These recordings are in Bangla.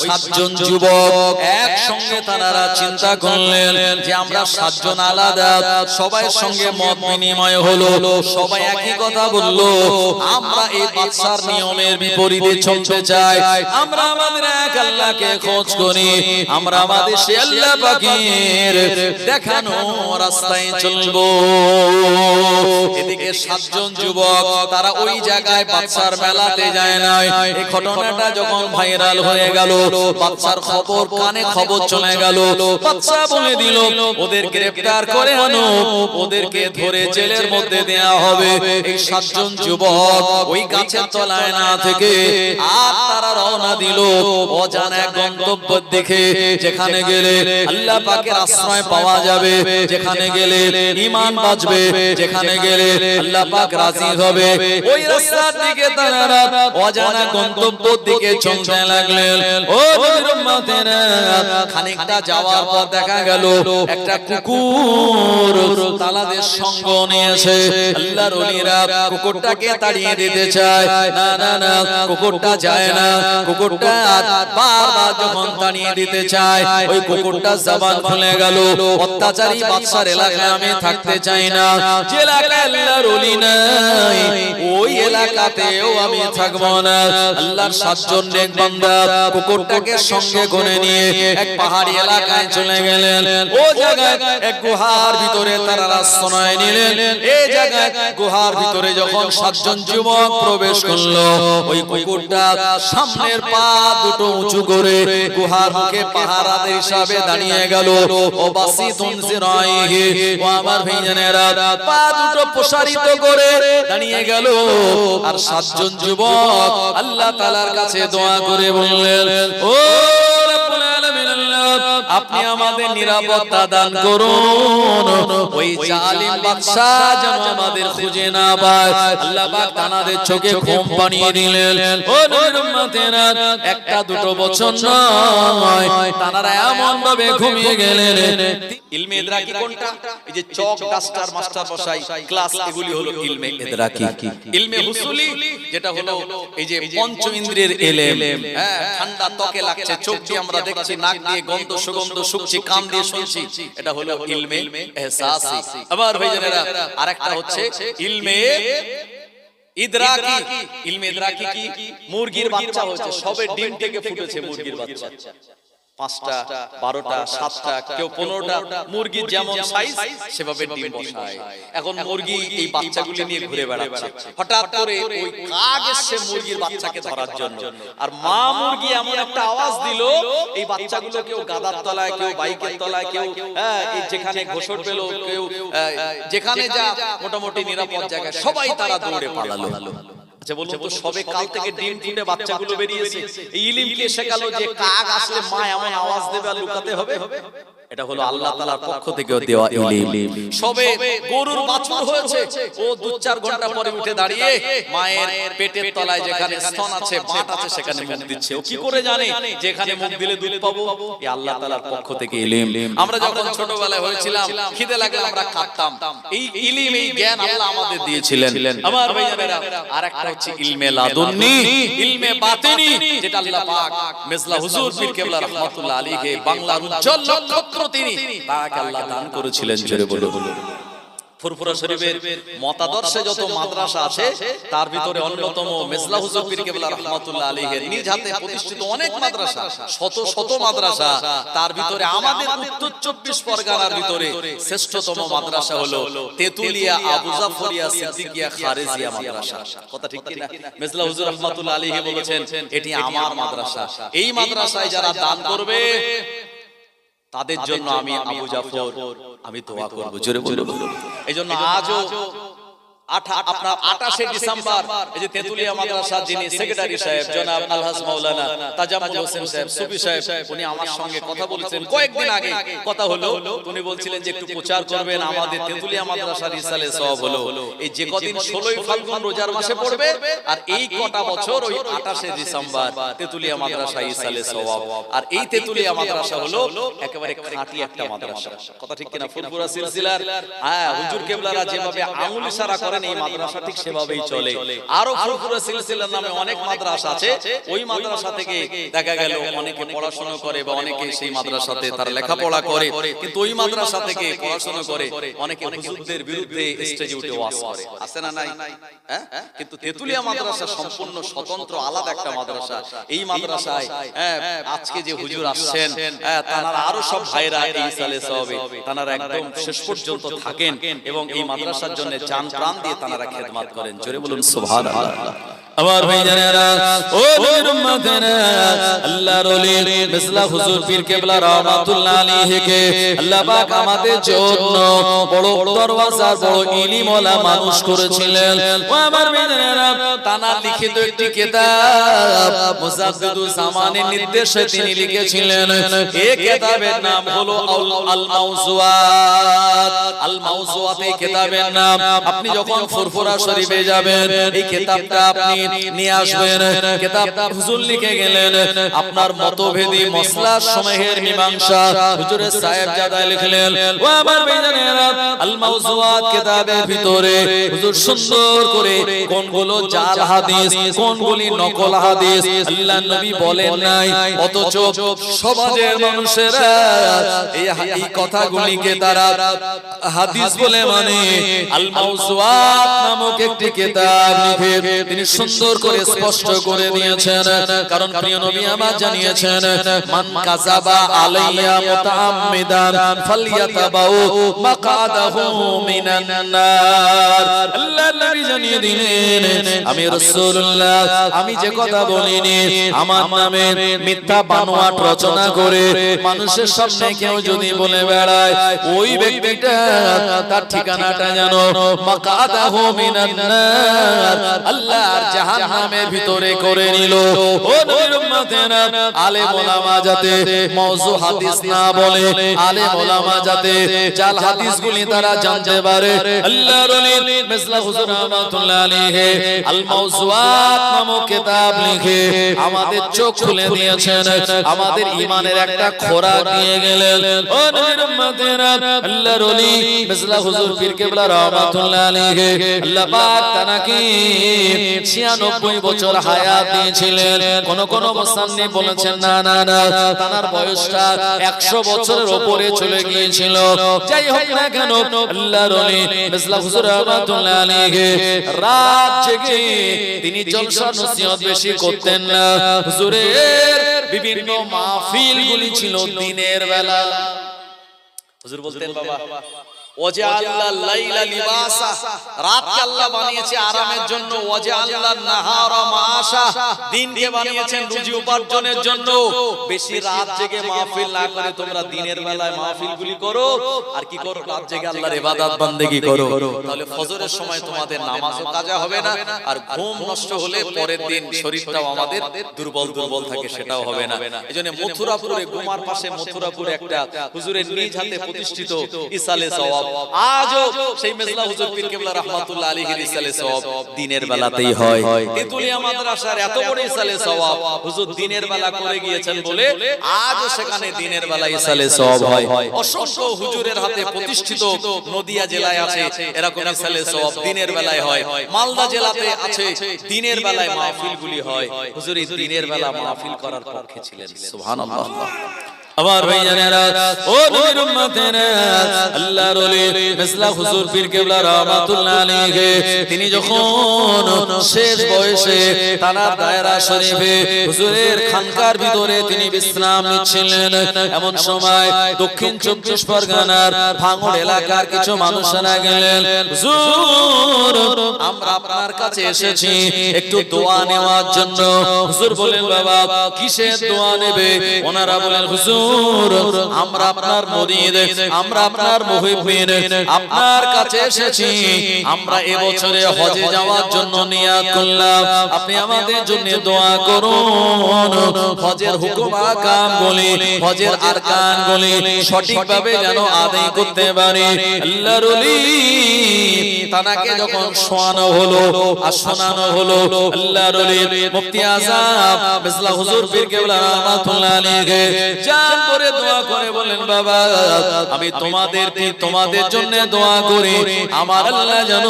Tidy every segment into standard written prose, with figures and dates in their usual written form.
সাতজন যুবক একসঙ্গে তারা চিন্তা করলেন যে আমরা সাতজন আলাদা, সবাই সঙ্গে মত বিনিময় হলো, সবাই একই কথা বললো, আমরা এই বাদশার নিয়মের বিপরীতে চলতে চাই, আমরা আমাদের এক আল্লাহকে খোঁজ করি, আমরা আমাদের সে আল্লাহ পাকের দেখানো রাস্তায় চলবো। এদিকে সাতজন যুবক তারা ওই জায়গায় বাদশার মেলাতে যায় না। এই ঘটনাটা যখন ভাইরাল হয়ে গেল, বাদশার খবর কানে খবর চলে গেল, বাদশা বলে দিল ওদের গ্রেফতার করে আনো, ওদেরকে ধরে জেলের মধ্যে দেয়া হবে। এই সাতজন যুবক ওই গাছের তলায় না থেকে আর তারা রওনা দিল অজানা এক গন্তব্যের দিকে, যেখানে গেলে আল্লাহ পাকের আশ্রয় পাওয়া যাবে, যেখানে গেলে ঈমান বাঁচবে, যেখানে গেলে আল্লাহ পাক রাজি হবে। ওই রাস্তার দিকে তারা অজানা গন্তব্যের দিকে চলতে লাগলেন। ও নবীর উম্মতেরা, খানিকটা যাওয়ার পর দেখা গেল একটা কুকুর তালাদের সঙ্গ নিয়েছে। আল্লাহর ওলিরা কুকুরটাকে তাড়িয়ে দিতে চায়, না না না, কুকুরটা যায় না। কুকুরটা বারবার যখন তাড়িয়ে দিতে চায়, ওই কুকুরটা জবান খুলে গেল, অত্যাচারী বাদশার এলাকায় আমি থাকতে চাই না, যে এলাকায় আল্লাহর ওলি নাই ওই এলাকাতেও আমি থাকবো না। আল্লাহর সাতজন নেক বান্দা কুকুরটাকে সঙ্গে করে নিয়ে এক পাহাড়ি এলাকায় চলে গেলেন। ও জায়গায় এক গুহার ভিতরে তারা আশ্রয় নিলেন। এই জায়গায় গুহার ভিতরে যখন সাতজন যুবক প্রবেশ করলো, ওই কুকুরটা সামনের পা দুটো উঁচু করে গুহার মুখে পাহারাদের হিসাবে দাঁড়িয়ে গেল। ও বাসিতুন জিরাইহি, ও আমার ভাইজানেরা, পা দুটো প্রসারিত করে দাঁড়িয়ে গেল। আর সাতজন যুবক আল্লাহ তাআলার কাছে দোয়া করে বললেন, ও রব্বুল আলামিন, আপনি আমাদের নিরাপত্তা দান করুন, ওই জালিম বাদশা যেন আমাদের খুঁজে না পায়। আল্লাহ পাক তাদের চোখে ঘুম পানিয়ে দিলেন। ও নবীর উম্মতেরা, একটা দুটো বছর নয়, তারা এমন ভাবে ঘুমিয়ে গেলেন। ইলমে ইদরাকি কোনটা? এই যে চক ডাস্টার মাস্টার মশাই ক্লাস, এগুলি হলো ইলমে ইদরাকি। ইলমে হুসুলি যেটা হলো এই যে পঞ্চ ইন্দ্রিয়ের ইলম, হ্যাঁ, ঠান্ডা ত্বকে লাগছে, চোখ দিয়ে আমরা দেখছি, নাক দিয়ে গন্ধ সুগন্ধ শুকছি, কান দিয়ে শুনছি, এটা হলো ইলমে ইহসাসি। আবার ভাইজানেরা, আরেকটা হচ্ছে ইলমে ইদরাকি। ইলমে ইদরাকি কি? মুরগির বাচ্চা হচ্ছে, সবে ডিম থেকে ফুটেছে মুরগির বাচ্চা, 5টা 12টা 7টা কেউ 15টা, মুরগির যেমন সাইজ সেভাবে ডিম বসায়। এখন মুরগি এই বাচ্চাগুলো নিয়ে ঘুরে বেড়াচ্ছে, হঠাৎ করে ওই কাক এসে মুরগির বাচ্চাকে ধরার জন্য, আর মা মুরগি এমন একটা আওয়াজ দিল, এই বাচ্চাগুলো কেউ গাদার তলায়, কেউ বাইকের তলায়, কেউ যেখানে ঘোষট পেল, কেউ যেখানে যা মোটামুটি নিরাপদ জায়গায়, সবাই তারা দৌড়ে পালালো। আচ্ছা বলুন তো, সবে কাল থেকে ডিম ফুটে বাচ্চাগুলো বেরিয়েছে, এই ইলমকে শেখালো যে কাক আসলে মা এমন আওয়াজ দেবে আর লুকাতে হবে। এটা হলো আল্লাহ তাআলার পক্ষ থেকে দেওয়া ইলম। সবে গরুর বাছুর হয়েছে, ও 2-4 ঘন্টা পরে উঠে দাঁড়িয়ে মায়ের পেটের তলায় যেখানে স্তন আছে, বাট আছে, সেখানে মুখ দিচ্ছে। ও কি করে জানে যেখানে মুখ দিলে দুধ পাবো? এই আল্লাহ তাআলার পক্ষ থেকে ইলম। আমরা যখন ছোটবেলায় হয়েছিলাম, খিদে লাগলে আমরা খাতাম, এই ইলম, এই জ্ঞান আল্লাহ আমাদের দিয়েছিলেন। আমার ভাইজানেরা, আরেকটা হচ্ছে ইলমে লাদুন্নি, ইলমে বাতিনি, যেটা আল্লাহ পাক মেজলা হুজুর পীর কেবলা রাহমাতুল্লাহ আলাইহি বাংলার উজ্জ্বল নক্ষত্র তিনি, তাকে আল্লাহ দান করেছিলেন। জোরে বলো। ফুরফুরা শরীফের মতাদর্শে যত মাদ্রাসা আছে, তার ভিতরে অন্যতম মেজলা হুজুর পীর কেবলা রাহমাতুল্লাহ আলাইহি নিজ হাতে প্রতিষ্ঠিত অনেক মাদ্রাসা, শত শত মাদ্রাসা। তার ভিতরে আমাদের উত্তর 24 পরগনার ভিতরে শ্রেষ্ঠতম মাদ্রাসা হলো তেতুলিয়া আবু জাফরিয়া সিদ্দিকিয়া খারেজিয়া মাদ্রাসা। কথা ঠিক কি না? মেজলা হুজুর রাহমাতুল্লাহ আলাইহি বলেছেন, এটি আমার মাদ্রাসা, এই মাদ্রাসায় যারা দান করবে তাদের জন্য আমি আবু জাফর আমি দোয়া করব। জোরে বলো। এই জন্য আজও আপনার 28শে ডিসেম্বর এই যে তেতুলিয়া মাদ্রাসার যিনি সেক্রেটারি সাহেব জনাব আলহাজ মাওলানা তাজাম্মুল হোসেন সাহেব সুফি সাহেব, উনি আমার সঙ্গে কথা বলেছেন কয়েকদিন আগে। কথা হলো, উনি বলছিলেন যে একটু প্রচার করবেন আমাদের তেতুলিয়া মাদ্রাসার ইসালে সওয়াব হলো এই যে কদিন 16ই ফাল্গুন রোজার মাসে পড়বে, আর এই কটা বছর ওই 28শে ডিসেম্বর তেতুলিয়া মাদ্রাসা ইসালে সওয়াব। আর এই তেতুলিয়া মাদ্রাসা হলো একেবারে খাঁটি একটা মাদ্রাসা। কথা ঠিক কিনা? ফুরফুরা সিলসিলার হুজুর কেবলারা যেভাবে আঙ্গুল ইশারা করেন করেন এই মাদ্রাসা ঠিক সেভাবেই চলে। আরো ফুরফুরা সিলসিলা নামে অনেক মাদ্রাসা আছে, ওই মাদ্রাসা থেকে দেখা গেল অনেকে পড়াশোনা করে বা অনেকে সেই মাদ্রাসাতে তারা লেখাপড়া করে, কিন্তু ওই মাদ্রাসা থেকে পড়াশোনা করে অনেকে হুজুরদের বিরুদ্ধে স্টেজে উঠে ওয়াজ করে, আছে না নাই? হ্যাঁ, কিন্তু তেতুলিয়া মাদ্রাসা সম্পূর্ণ স্বতন্ত্র আলাদা একটা মাদ্রাসা। এই মাদ্রাসায় আজকে যে হুজুর আসছেন তারা আরো সব ভাইরা এই সালে সবে তারা একদম শেষ পর্যন্ত থাকেন এবং এই মাদ্রাসার জন্য জান প্রাণ দিয়ে তারা খেদমত করেন। জোরে বলুন সুবহানাল্লাহ। আমার ভাইজানেরা, ও নবীর উম্মতেরা, আল্লাহর ওলি মিসলা হুজুর পীর কেবলা রাহমাতুল্লাহ আলাইহিকে আল্লাহ পাক আমাদের জন্য বড় দরওয়াজার বড় ইলম ওয়ালা মানুষ করেছিলেন। ও আমার ভাইজানেরা, তানার লিখিত একটি কিতাব মুজাদ্দিদুল জামানের নির্দেশে তিনি লিখেছিলেন। এই কিতাবের নাম হলো আল মাওজুআত। আল মাওজুআত এই কিতাবের নাম। আপনি যখন ফুরফুরা শরীফে যাবেন এই কিতাবটা আপনি নিয়ে আসবেন। কিতাবটা হুজুর লিখে গেলেন, আপনার মতভেদী মাসলা সমূহের মীমাংসা হুজুরের সাহেবজাদা লিখলেন। ও আমার ভাইজানেরা, আল মাওজুআত কিতাবের ভিতরে হুজুর সুন্দর করে কোনগুলো জাল হাদিস, কোনগুলি নকল হাদিস আল্লাহর নবী বলেন নাই, অথচ সমাজের মানুষেরা এই কথাগুলিকে তারা হাদিস বলে মানে। আল মাওজুআত নামক একটি কিতাব লিখে তিনি সুন্দর করে স্পষ্ট করে দিয়েছেন। কারণ প্রিয় নবী আমার জানিয়েছেন, মান কাযাবা আলাইয়া মুতাআম্মিদান ফালইয়াতাবাউ মাকাদাহু মিনান নার। আল্লাহর নবী জানিয়ে দিলেন, আমি রাসূলুল্লাহ আমি যে কথা বলিনি, আমার নামে মিথ্যা বানোয়াট রচনা করে মানুষের সামনে কেউ যদি বলে বেড়ায়, ওই ব্যক্তিটা তার ঠিকানাটা জানো মাকাদাহু মিনান নার, আল্লাহর জাহান্নামের ভিতরে করে নিল। ও নবীর উম্মতেরা, আলেম ওলামা যাতে মাওযু হাদিস না বলে, আলেম ওলামা যাতে জাল হাদিসগুলি তারা জানতে পারে, আল্লাহর ওলি মিসলা হুজুর রাহমাতুল্লাহ আলাইহি আল মাওজুআত নামক কিতাব লিখে আমাদের চোখ খুলে দিয়েছেন, আমাদের ঈমানের একটা খোরাক দিয়ে গেলেন। ও নবীর উম্মতেরা, আল্লাহর ওলি মিসলা হুজুর পীর কেবলা রাহমাতুল্লাহ আলাইহি আল্লাহ পাক তানাকে 96 বছর হায়াত দিয়েছিলেন। কোন কোন মুসান্নিফ বলেছেন না না না, তার বয়সটা 100 বছরের উপরে চলে গিয়েছিল। যাই হোক না কেন, আল্লাহর ওলি মিসলা হুজুর রাহমাতুল্লাহ আলাইহি রাত জেগে তিনি জলসা নসিহত বেশি করতেন না। হুজুরের বিভিন্ন মাহফিলগুলি ছিল দিনের বেলা। হুজুর বলতেন, বাবা ওয়াজআল্লাল লাইলা লিবাসা, রাতকে আল্লাহ বানিয়েছে আরামের জন্য, ওয়াজআল্লান নাহারা মাআশা, দিনকে বানিয়েছেন রুজি উপার্জনের জন্য। বেশি রাত জেগে মাহফিল না করে তোমরা দিনের বেলায় মাহফিলগুলি করো, আর কি করো, রাত জেগে আল্লাহর ইবাদত বান্দেগি করো। তাহলে ফজরের সময় তোমাদের নামাজও কাজা হবে না, আর ঘুম নষ্ট হলে পরের দিন শরীরটাও আমাদের দুর্বল দুর্বল থাকে, সেটাও হবে না। এজন্য মথুরাপুরে, গুমার পাশে মথুরাপুরে একটা হুজুরের নিজ হাতে প্রতিষ্ঠিত ইসালে সওয়াব, আজও সেই মেজলা হুজুর পীর কেবলা রাহমাতুল্লাহ আলাইহির ইসালে সওয়াব দিনের বেলাতেই হয়। তেতুলিয়া মাদ্রাসার এত বড় ইসালে সওয়াব হুজুর দিনের বেলা করে গিয়েছেন বলে আজও সেখানে দিনের বেলা ইসালে সওয়াব হয়। অসংখ্য হুজুরের হাতে প্রতিষ্ঠিত নদিয়া জেলায় আছে এরকম ইসালে সওয়াব দিনের বেলায় হয়। মালদা জেলাতে আছে, দিনের বেলায় মাহফিলগুলি হয়। হুজুর এই দিনের বেলা মাহফিল করার পক্ষে ছিলেন। সুবহানাল্লাহ। আমার ভাইজানেরা, ও নবীর উম্মতেরা, আল্লাহর ওলি মিসলা হুজুর পীর কেবলা রাহমাতুল্লাহ আলাইহি তিনি যখন শেষ বয়সে তানার দায়রা শরীফে হুজুরের খানকার ভিতরে তিনি বিশ্রাম নিচ্ছিলেন, এমন সময় দক্ষিণ 24 পরগনার ভাঙড় এলাকার কিছু মানুষেরা গেলেন, হুজুর আমরা আপনার কাছে এসেছি একটু দোয়া নেওয়ার জন্য। হুজুর বলেন, বাবা কিসের দোয়া নেবে? ওনারা বলেন, হুজুর আমরা আপনার মুরিদ, আমরা আপনার মুহিব্বিন, আপনার কাছে এসেছি, আমরা এবছরে হজে যাওয়ার জন্য নিয়াত করলাম, আপনি আমাদের জন্য দোয়া করুন, হজের হুকুম আহকাম গুলি, হজের আরকান গুলি সঠিকভাবে যেন আদায় করতে পারি। আল্লাহর ওলি তানাকে যখন শোনানো হলো আর শোনানো হলো, আল্লাহর ওলি মুফতি আযম মিসলা হুজুর পীর কেবলা রাহমাতুল্লাহ আলাইহি জান করে দোয়া করে বলেন বাবা আমি তোমাদের জন্য দোয়া করি আমার আল্লাহ যেন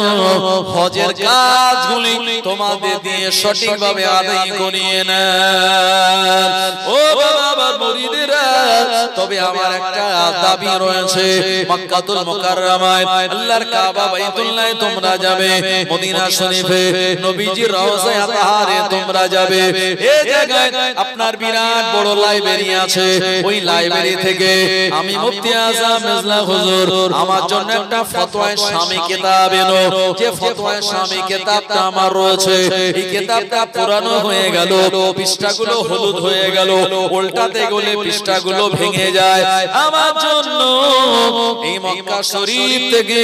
হজের কাজগুলি তোমাদের দিয়ে সঠিকভাবে আদায় করিয়ে নেন। ও বাবা আমার মুরিদেরা, তবে আমার একটা দাবি রয়েছে, মক্কাতুল মুকাররমায় আল্লাহর কাবা বাইতুল্লাহে তোমরা যাবে, মদিনা শরীফে নবীজির রওজায়ে তাহারে তোমরা যাবে। এই জায়গায় আপনার বিরাট বড় লাইব্রেরি আছে, ওই লাইব্রেরি থেকে আমি মুফতি আযম মেজলা হুজুর আমার জন্য একটা ফতোয়ায়ে শামী কিতাব এনো। যে ফতোয়ায়ে শামী কিতাবটা আমার রয়েছে, এই কিতাবটা পুরানো হয়ে গেল, পৃষ্ঠাগুলো হলুদ হয়ে গেল, উল্টাতে গেলে পৃষ্ঠাগুলো ভেঙে যায়। আমার জন্য এই মক্কা শরীফ থেকে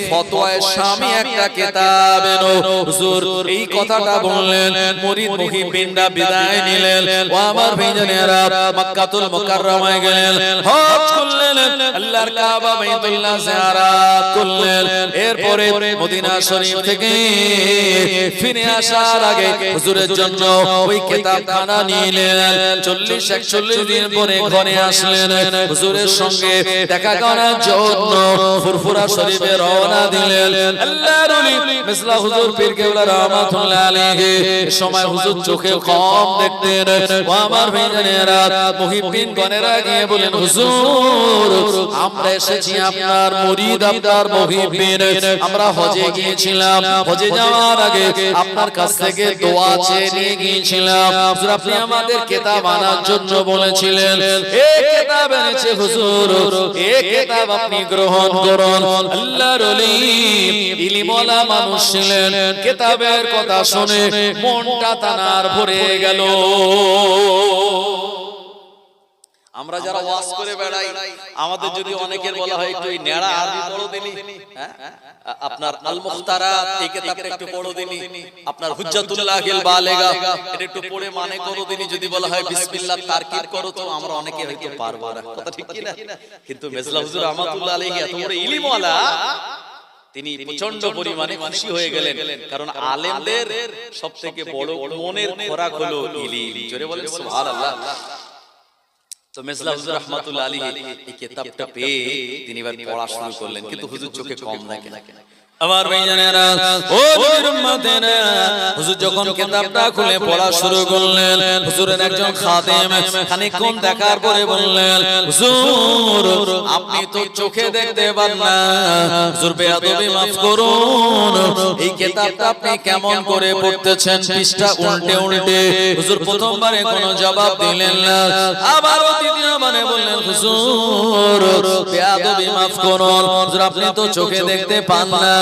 ফতোয়ায়ে শামী একটা কিতাব এনো। হুজুর এই কথাটা বললেন, মুরিদ মুহিব্বিনরা বিদায় নিলেন। ও আমার ভাইজানেরা, মক্কাতুল মুকাররমায় গেলেন, হজ করলেন, আল্লাহর কাবা বাইতুল্লাহ জিয়ারত করলেন। এরপরে মদিনা শরীফ থেকে ফিরে আসার আগে হুজুরের জন্য ওই কিতাবখানা নিলেন। 40-41 দিন পরে ঘরে আসলেন, হুজুরের সঙ্গে দেখা করার জন্য ফুরফুরা শরীফে রওনা দিলেন। আল্লাহর ওলি মেজলা হুজুর পীর কেবলা রাহমাতুল্লাহ আলাইহি সময় হুজুর চোখে কম দেখতেন। ও আমার ভাইজানেরা, মুহিব্বিন গণেরা গিয়ে বলেন, হুজুর আমরা এসেছি আপনার মুরিদ, আপনার মুহিব্বিন, আমরা হজে গিয়েছিলাম, হজে যাওয়ার আগে আপনার কাছ থেকে দোয়া চেয়ে নিয়ে গিয়েছিলাম। হুজুর আপনি আমাদের কিতাব আনার জন্য বলেছিলেন, এই কিতাব এনেছে হুজুর, এই কিতাব আপনি গ্রহণ করুন। আল্লাহর ওলি ইলমওয়ালা মানুষ ছিলেন, কিতাবের কথা শুনে মনটা তানার ভরে গেল। আমরা যারা ওয়াজ করে বেড়াই, আমাদের যদি অনেকের বলা হয় একটু এই নেড়া আরবি পড়ো দিনি, আপনার আল মুখতারাত এই কিতাবটা একটু পড়ো দিনি, আপনার হুজ্জাতুল্লাহিল বালেগা এটা একটু পড়ে মানে করো দিনি, যদি বলা হয় বিসমিল্লাহ তারকিব করো, তো আমরা অনেকে হয়তো পারবো না, কথা ঠিক কি না? কিন্তু মেজলা হুজুর রাহমাতুল্লাহ আলাইহি এত বড় ইলমওয়ালা, তিনি প্রচন্ড পরিমাণে খুশি হয়ে গেলেন, কারণ আলেমদের সবথেকে বড় মনের খোরাক হলো ইলম। জোরে বলেন সুবহানাল্লাহ। তো মেজলা হুজুর রাহমাতুল্লাহ আলাইহি এই কিতাবটা পেয়ে তিনি এবার পড়া শুরু করলেন, কিন্তু হুজুর চোখে কম দেখে। আমার ভাইজানেরা, ও নবীর উম্মতেরা, হুজুর যখন কিতাবটা খুলে পড়া শুরু করলেন, হুজুরের একজন খাদেম খানিকক্ষণ দেখার পরে বললেন, হুজুর আপনি তো চোখে দেখতে পান না, হুজুর বেয়াদবি মাফ করুন, এই কিতাবটা আপনি কেমন করে পড়তেছেন, পৃষ্ঠা উল্টে উল্টে। হুজুর প্রথমবারে কোনো জবাব দিলেন না, আবারও দ্বিতীয়বারে বললেন, হুজুর বেয়াদবি মাফ করুন, হুজুর আপনি তো চোখে দেখতে পান না,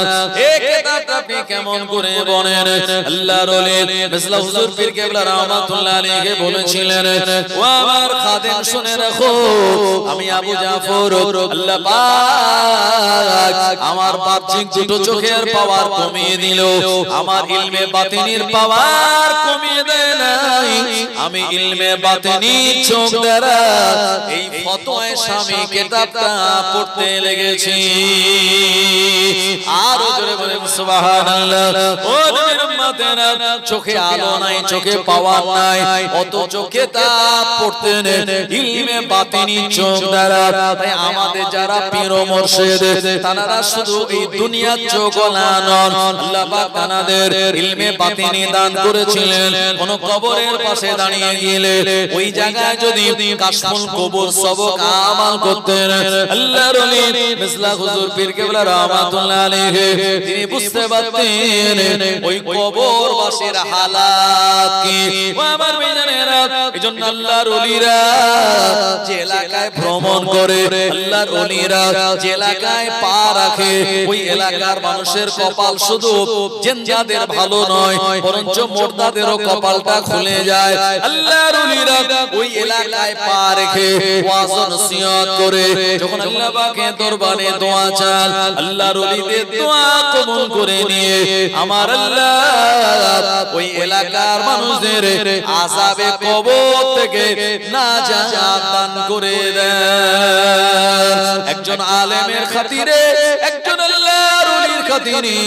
এই কিতাবটা আপনি কেমন করে বলেন। আল্লাহর ওলি মেজলা হুজুর পীর কেবলা রাহমাতুল্লাহ আলাইহি বলেছিলেন, ও আমার খাদেম শুনে রাখো, আমি আবু জাফর, আল্লাহ পাক আমার বাহ্যিক দুটো চোখের পাওয়ার কমিয়ে দিল, আমার ইলমে বাতিনির পাওয়ার কমিয়ে দেয় নাই, আমি ইলমে বাতিনি চোখ দ্বারা এই ফতোয়ায়ে শামী কিতাবটা পড়তে লেগেছি। আরো জোরে বলেন সুবহানাল্লাহ। ও নবীর উম্মতেরা, চোখে আলো নাই, চোখে পাওয়ার নাই, অথচ কিতাব পড়তেন ইলমে বাতিনি চোখ দ্বারা। তাই আমাদের যারা পীর ও মুর্শিদ, তারা শুধু এই দুনিয়ার চোখওয়ালা নন, আল্লাহ পাক তাদের ইলমে বাতিনি দান করেছিলেন। কোন কবরের পাশে দাঁড়িয়ে গেলে ওই জায়গায় যদি কাশফুল কবর সবক আমাল করতেন, আল্লাহর ওলি মেজলা হুজুর পীর কেবলা রাহমাতুল্লাহ আলাইহি তিনি বুঝতে পারতেন ওই কবরবাসীর হালাত কি। ও আমার ভাইজানেরা, এজন্য আল্লাহর ওলিরা যে এলাকায় ভ্রমণ করে, আল্লাহর ওলিরা যে এলাকায় পা রাখে, ওই এলাকার মানুষের কপাল শুধু জিন্দাদের ভালো নয়, বরঞ্চ মুর্দাদেরও কপালটা খুলে যায়। আল্লাহর ওলিরা ওই এলাকায় পা রেখে ওয়াজ ও নসিহত করে যখন আল্লাহ পাকের দরবারে দোয়া চান, আল্লাহর ওলিদের দোয়া কবুল করে নিয়ে আমার আল্লাহ ওই এলাকার মানুষদের আযাবে কবর থেকে নাজাত দান করে দেন। একজন আলেমের খাতিরে, একজন আল্লাহর ওলির খাতিরে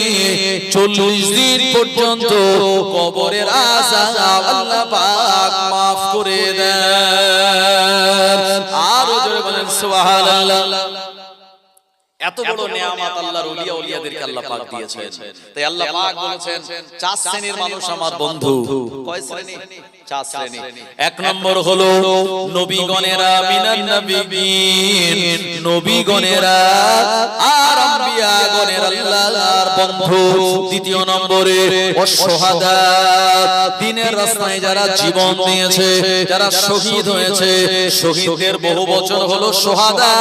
40 দিন পর্যন্ত কবরের আযাব আল্লাহ পাক মাফ করে দেন। আরো সুবহানাল্লাহ। এত বড় নিয়ামত আল্লাহর ওলিয়া ওলিয়াদেরকে আল্লাহ পাক দিয়েছেন। তাই আল্লাহ পাক বলেছেন 4 শ্রেণীর মানুষ আমার বন্ধু। কয় শ্রেণী? 4 শ্রেণী। এক নম্বর হলো নবীগণেরা মিনান নবিয়্যিন, নবীগণেরা আর আম্বিয়াগণের আল্লাহর বন্ধু। দ্বিতীয় নম্বরে ওয়াসশুহাদা, দ্বীনের রাস্তায় যারা জীবন দিয়েছে, যারা শহীদ হয়েছে, শহীদদের বহু বচন হলো শুহাদা,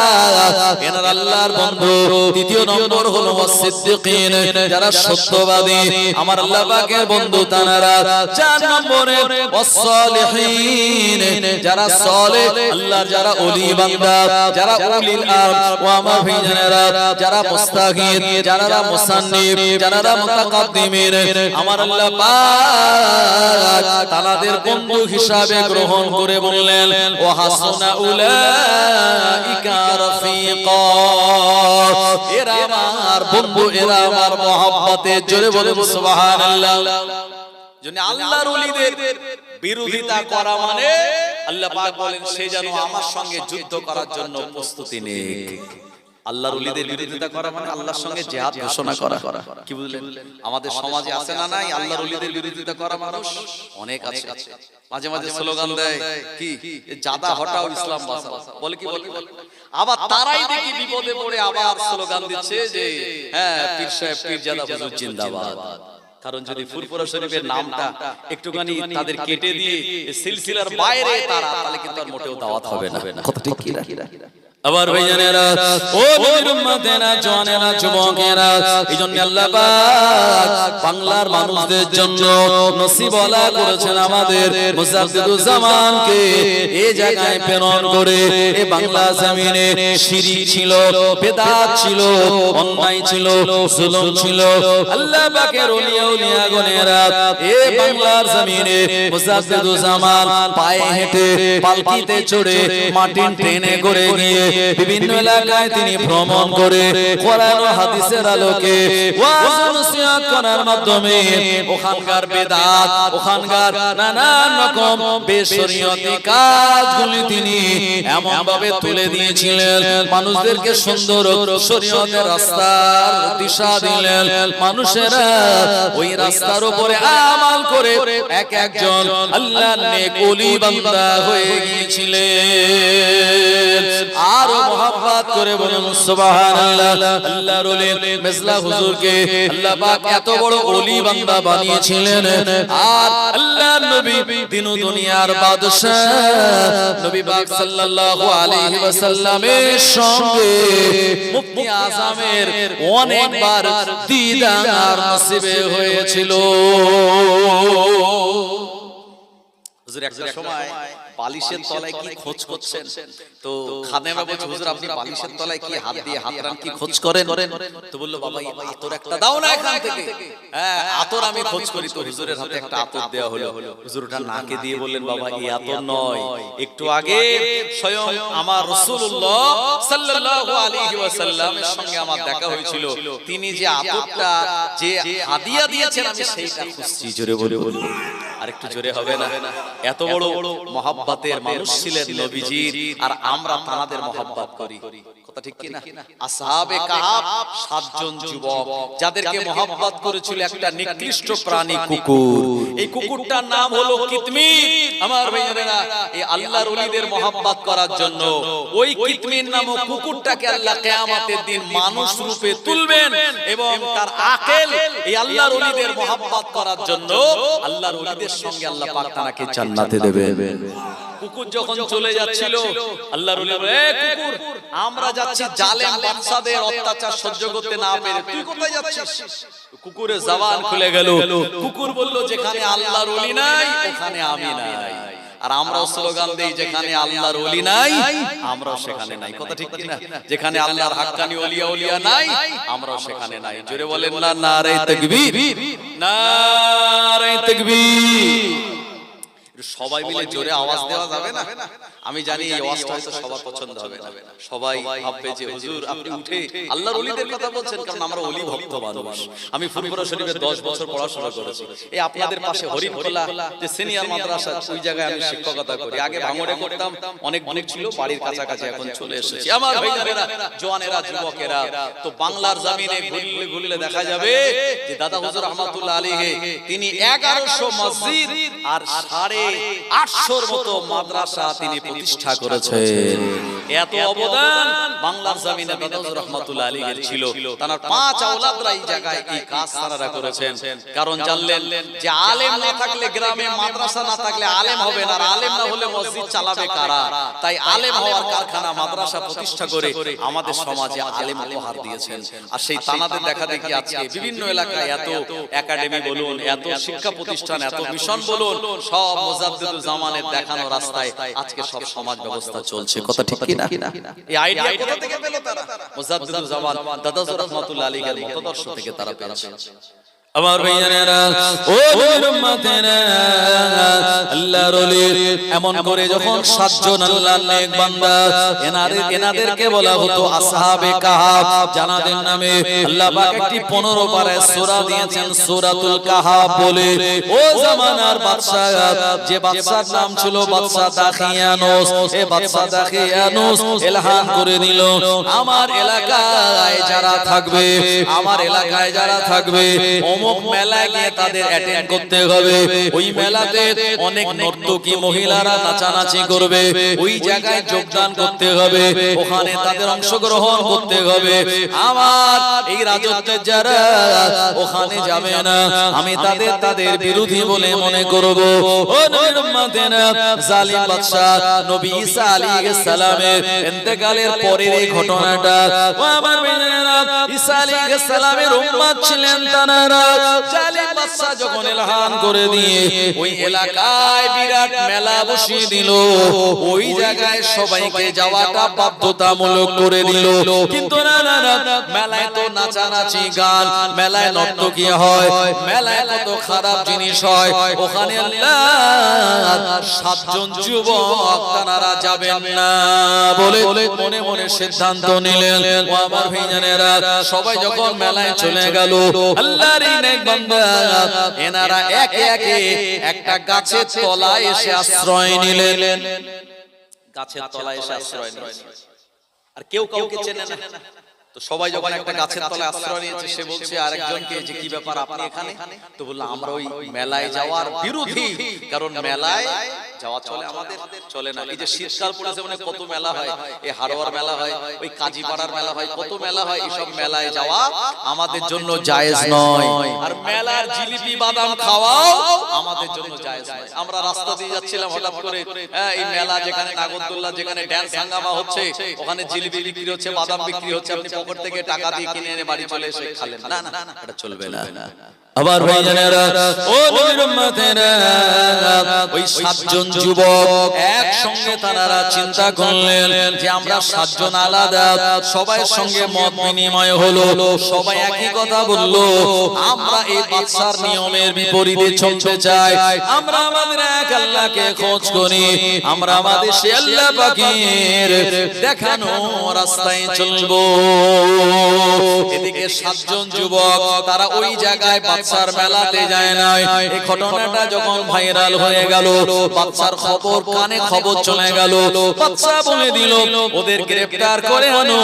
এনারা আল্লাহর বন্ধু। তৃতীয় নম্বর হলো ওয়াসসিদ্দিকিন, যারা সত্যবাদী, আমার আল্লাহ পাকের বন্ধু তারা। 4 নম্বরে ওয়াসসালিহিন, যারা সালেহ, আল্লাহর যারা ওলি বান্দা, যারা উলিল আমর ওয়া মাফিজানেরা, যারা মুস্তাগির, যারা মুসান্নিফ, যারা মুতাকাদ্দিমিন, আমার আল্লাহ পাক তাদের বন্ধু হিসাবে গ্রহণ করে বললেন ওয়া হাসনা উলাইকা রাফিকা, এরা আমার বন্ধু, এরা আমার মহব্বতে। জোরে বলুন সুবহানাল্লাহ। জন্য আল্লাহর ওলিদের বিরোধিতা করা মানে আল্লাহ পাক বলেন সে যেন আমার সঙ্গে যুদ্ধ করার জন্য প্রস্তুতি নেয়। আল্লাহর ওলিদের বিরোধিতা করা মানে আল্লাহর সঙ্গে জিহাদ ঘোষণা করা। কি বুঝলেন? আমাদের সমাজে আছে না নাই আল্লাহর ওলিদের বিরোধিতা করা মানুষ অনেক আছে। মাঝে মাঝে স্লোগান দেয় কি জাদা হটাও ইসলাম বাঁচাও, বলে কি বলে। আবার তারাই দেখি বিপদে পড়ে আবার স্লোগান দিচ্ছে যে হ্যাঁ পীর সাহেব পীরজাদা হুজুর জিন্দাবাদ। কারণ যদি ফুরফুরা শরীফের নামটা একটুখানি তাদের কেটে দিয়ে সিলসিলার বাইরে তারা, তাহলে কিন্তু আর মোটেও দাওয়াত হবে না। কথা ঠিক কি না? আবার ভাইজানেরা, ও নবীর উম্মতেরা, জওয়ানেরা, যুবকেরা, এইজন্য আল্লাহ পাক বাংলার মানুষদের জন্য নসিবওয়ালা করেছেন আমাদের মুজাদ্দিদুজ জামানকে এই জায়গায় প্রেরণ করে। এই বাংলা জমিনে শিরক ছিল, বিদআত ছিল, অন্যায় ছিল, জুলুম ছিল। আল্লাহ পাকের ওলিয়া ওলিয়াগণেরা এই বাংলার জমিনে মুজাদ্দিদুজ জামান পায়ে হেঁটে, পালকিতে চড়ে, মাটির ট্রেনে করে গিয়ে বিভিন্ন এলাকায় তিনি ভ্রমণ করে কোরআন ও হাদিসের আলোকে ওয়াজ নসিহত করার মাধ্যমে ওখানকার বিদআত, ওখানকার নানান রকম বেশরিয়তি কাজগুলি তিনি এমন ভাবে তুলে দিয়েছিলেন, মানুষদেরকে সুন্দর শরীয়তের রাস্তার দিশা দিলেন। মানুষেরা ওই রাস্তার উপরে আমল করে এক একজন আল্লাহর নেক ওলি বান্দা হয়ে গিয়েছিলেন। আর মোহাম্মত করে বলুন সুবহানাল্লাহ। আল্লাহর ওলি মেজলা হুজুরকে আল্লাহ পাক এত বড় ওলি বান্দা বানিয়েছিলেন। আর আল্লাহর নবী দিন ও দুনিয়ার বাদশা নবী পাক সাল্লাল্লাহু আলাইহি ওয়াসাল্লামের সঙ্গে মুফতি আযমের অনেকবার দিদার নসিবে হয়েছিল। হুজুর একটা সময় বালিশের তলায় কি খোঁজ করছেন, তো খাদেমা বলছে হুজুর আপনি বালিশের তলায় কি হাত দিয়ে হাতরান কি খোঁজ করেন? তো বলল বাবা আতর একটা দাও না এখান থেকে। হ্যাঁ আতর আমি খোঁজ করি। তো হুজুরের হাতে একটা আতর দেওয়া হলো। হুজুর ওটা নাকে দিয়ে বললেন বাবা এই আতর নয়, একটু আগে স্বয়ং আমার রাসূলুল্লাহ সাল্লাল্লাহু আলাইহি ওয়াসাল্লামের সঙ্গে আমার দেখা হয়েছিল, তিনি যে আতরটা যে হাদিয়া দিয়েছেন আমি সেইটা খুঁজছি। জোরে বলে বলুন, আরেকটু জোরে হবে না? এত বড় মহব্বতের মানুষ ছিলেন নবীজির, আর আমরা তাদের মহব্বত করি। কথা ঠিক কি না? আসহাবে কাহাফ 7 জন যুবক যাদেরকে মহব্বত করেছিল একটা নিকৃষ্ট প্রাণী কুকুর। এই কুকুরটার নাম হলো কিতমির। আমার ভাইয়েরা, এই আল্লাহর ওলিদের মহব্বত করার জন্য ওই কিতমির নামক কুকুরটাকে আল্লাহ কিয়ামতের দিন মানুষ রূপে তুলবেন এবং তার আকল এই আল্লাহর ওলিদের মহব্বত করার জন্য আল্লাহর ওলিদের সঙ্গে আল্লাহ পাক তাকে জান্নাতে দেবেন। কুকুর যখন চলে যাচ্ছিল আল্লাহর ওলি বলে, এ কুকুর আমরা যাচ্ছি জালেম বাদশাদের অত্যাচার সহ্য করতে না পেরে, তুই কোথায় যাচ্ছিস? কুকুরের জবান খুলে গেল। কুকুর বলল যেখানে আল্লাহর ওলি নাই ওখানে আমি নাই। আর আমরাও স্লোগান দেই যেখানে আল্লাহর ওলি নাই আমরাও সেখানে নাই। কথা ঠিক কি না? যেখানে আল্লাহর হাক্কানি ওলিয়া ওলিয়া নাই আমরাও সেখানে নাই। জোরে বলেন না নারে তাকবীর, নারে তাকবীর। সবাই মিলে জোরে আওয়াজ দেওয়া যাবে না? আমি জানি এই আওয়াজটা হয়তো সবার পছন্দ হবে না, সবাই ভাববে যে হুজুর আপনি উঠে আল্লাহর ওলিদের কথা বলছেন, কারণ আমরা ওলি ভক্ত মানুষ। আমি ফুরফুরা শরীফে 10 বছর পড়াশোনা করেছি। এই আপনাদের পাশে হরিফখোলা যে সিনিয়র মাদ্রাসা, ওই জায়গায় আমি শিক্ষকতা করি। আগে ভাঙড়ে করতাম, অনেক দূর ছিল, বাড়ির কাছাকাছি এখন চলে এসেছি। আমার ভাইজানেরা, জওয়ানেরা, যুবকেরা, তো বাংলার জমিনে ঘুরলে ঘুরলে দেখা যাবে যে দাদা হুজুর রহমাতুল্লাহ আলাইহি তিনি 1100 মসজিদ আর 850 মতো মাদ্রাসা তিনি প্রতিষ্ঠা করেছেন। এত অবদান বাংলার জমিনে দাদা হুজুর রহমাতুল্লাহ আলাইহি ছিল। তার 5 আওলাদরা এই জায়গায় এই কাজ তারা করেছেন। কারণ জানলেন যে আলেম না থাকলে গ্রামে, মাদ্রাসা না থাকলে আলেম হবে না, আর আলেম না হলে মসজিদ চালাবে কারা? তাই আলেম হওয়ার কারখানা, মাদ্রাসা প্রতিষ্ঠা করে আমাদের সমাজে আলেম উপহার দিয়েছেন। আর সেই তানাদের দেখা দেখি আজকে বিভিন্ন এলাকায় এত একাডেমি বলুন, এত শিক্ষা প্রতিষ্ঠান, এত মিশন বলুন, সব মুজাদ্দিদুল জামানের দেখানো রাস্তায় আজকে সব সমাজ ব্যবস্থা চলছে। কথা ঠিক কি না? এই আইডিয়া কোথা থেকে পেল তারা? মুজাদ্দিদুল জামান দাদা হুজুর রহমাতুল্লাহ আলাইহির মতদর্শ থেকে তারা পেয়েছে। আমার ভাইয়ানেরা, ও নবীর উম্মতেরা, আল্লাহর ওলি এমন করে যখন 7 জন আল্লাহর নেক বান্দা, এনাদেরকে বলা হতো আসহাবে কাহাফ, জানাদের নামে আল্লাহ পাক একটি 15 পারায় সূরা দিয়েছেন, সূরাতুল কাহাফ বলে। ও জামানার বাদশা, যে বাদশার নাম ছিল বাদশা দাখিয়ানুস, এই বাদশা দাখিয়ানুস এলান করে দিল, আমার এলাকায় যারা থাকবে, আমার এলাকায় যারা থাকবে, অমুক মেলায় গিয়ে তাদের অ্যাটেন্ড করতে হবে। ওই মেলাতে অনেক নর্তকী মহিলারা নাচানাচি করবে, ওই জায়গায় যোগদান করতে হবে, ওখানে তাদের অংশগ্রহণ করতে হবে। আমার এই রাজত্বের যারা ওখানে যাবে না, আমি তাদের বিরোধী বলে মনে করব। ও নবীর উম্মতেরা, জালিম বাদশা নবী ঈসা আলাইহিস সালামের ইন্তেকালের পরের এই ঘটনাটা, ও আমার ভাইয়েরা, ঈসা আলাইহিস সালামের উম্মত ছিলেন তারা। জালিম বাদশা যখন এলান করে দিয়ে ওই এলাকায় বিরাট মেলা বসিয়ে দিল, ওই জায়গায় সবাইকে যাওয়াটা বাধ্যতামূলক করে দিল। কিন্তু না না না, মেলায় তো নাচানাচি, গান, মেলায় নর্তকী হয়, মেলায় কত খারাপ জিনিস হয়, ওখানে আল্লাহ 7 জন যুবক তারা যাবেন না বলে মনে মনে সিদ্ধান্ত নিলেন। ও আমার ভাইজানেরা, সবাই যখন মেলায় চলে গেল, আল্লাহর নেক বান্দা এনারা একে একে একটা গাছের তলায় এসে আশ্রয় নিলেন। গাছের তলায় এসে আশ্রয় নিলেন, আর কেউ কাউকে চেনে না। তো সবাই যখন একটা গাছের তলায় আশ্রয় নিয়েছে, সে বলছে আরেকজনকে যে কি ব্যাপার আপনি এখানে? তো বললো আমরা ওই মেলায় যাওয়ার বিরোধী, কারণ মেলায় যাওয়া চলে, আমাদের চলে না। এই যে শীতকাল পড়েছে, মানে কত মেলা হয়, এই হাড়োয়ার মেলা হয়, ওই কাজীপাড়ার মেলা হয়, কত মেলা হয়, এইসব মেলায় যাওয়া আমাদের জন্য জায়েজ নয়। আর মেলার জিলিপি বাদাম খাওয়াও আমাদের জন্য জায়েজ নয়। আমরা রাস্তা দিয়ে যাচ্ছিলাম, হঠাৎ করে এই মেলা যেখানে নাগরদোল্লা, যেখানে ড্যান্স হাঙ্গামা হচ্ছে, ওখানে জিলিপি বিক্রি হচ্ছে, বাদাম বিক্রি হচ্ছে, আপনি পকেট থেকে টাকা দিয়ে কিনে এনে বাড়ি চলে এসে খালেন, না না, এটা চলবে না। আবার ভাইজানেরা, ও নবীর উম্মতেরা, ওই 7 জন যুবক একসঙ্গে তারা চিন্তা করলেন যে আমরা 7 জন আলাদা, সবার সঙ্গে মত বিনিময় হলো, সবাই একই কথা বলল, আমরা এই বাদশার নিয়মের বিপরীতে চলতে চাই, আমরা আমাদের এক আল্লাহকে খোঁজ করি, আমরা আমাদের সেই আল্লাহ পাকের দেখানো রাস্তায় চলবো। এদিকে 7 জন যুবক তারা ওই জায়গায় বাদশার মেলাতে যায় না। এই ঘটনাটা যখন ভাইরাল হয়ে গেল, বাদশার খবর কানে খবর চলে গেল, বাদশা বলে দিল ওদের গ্রেফতার করে আনো,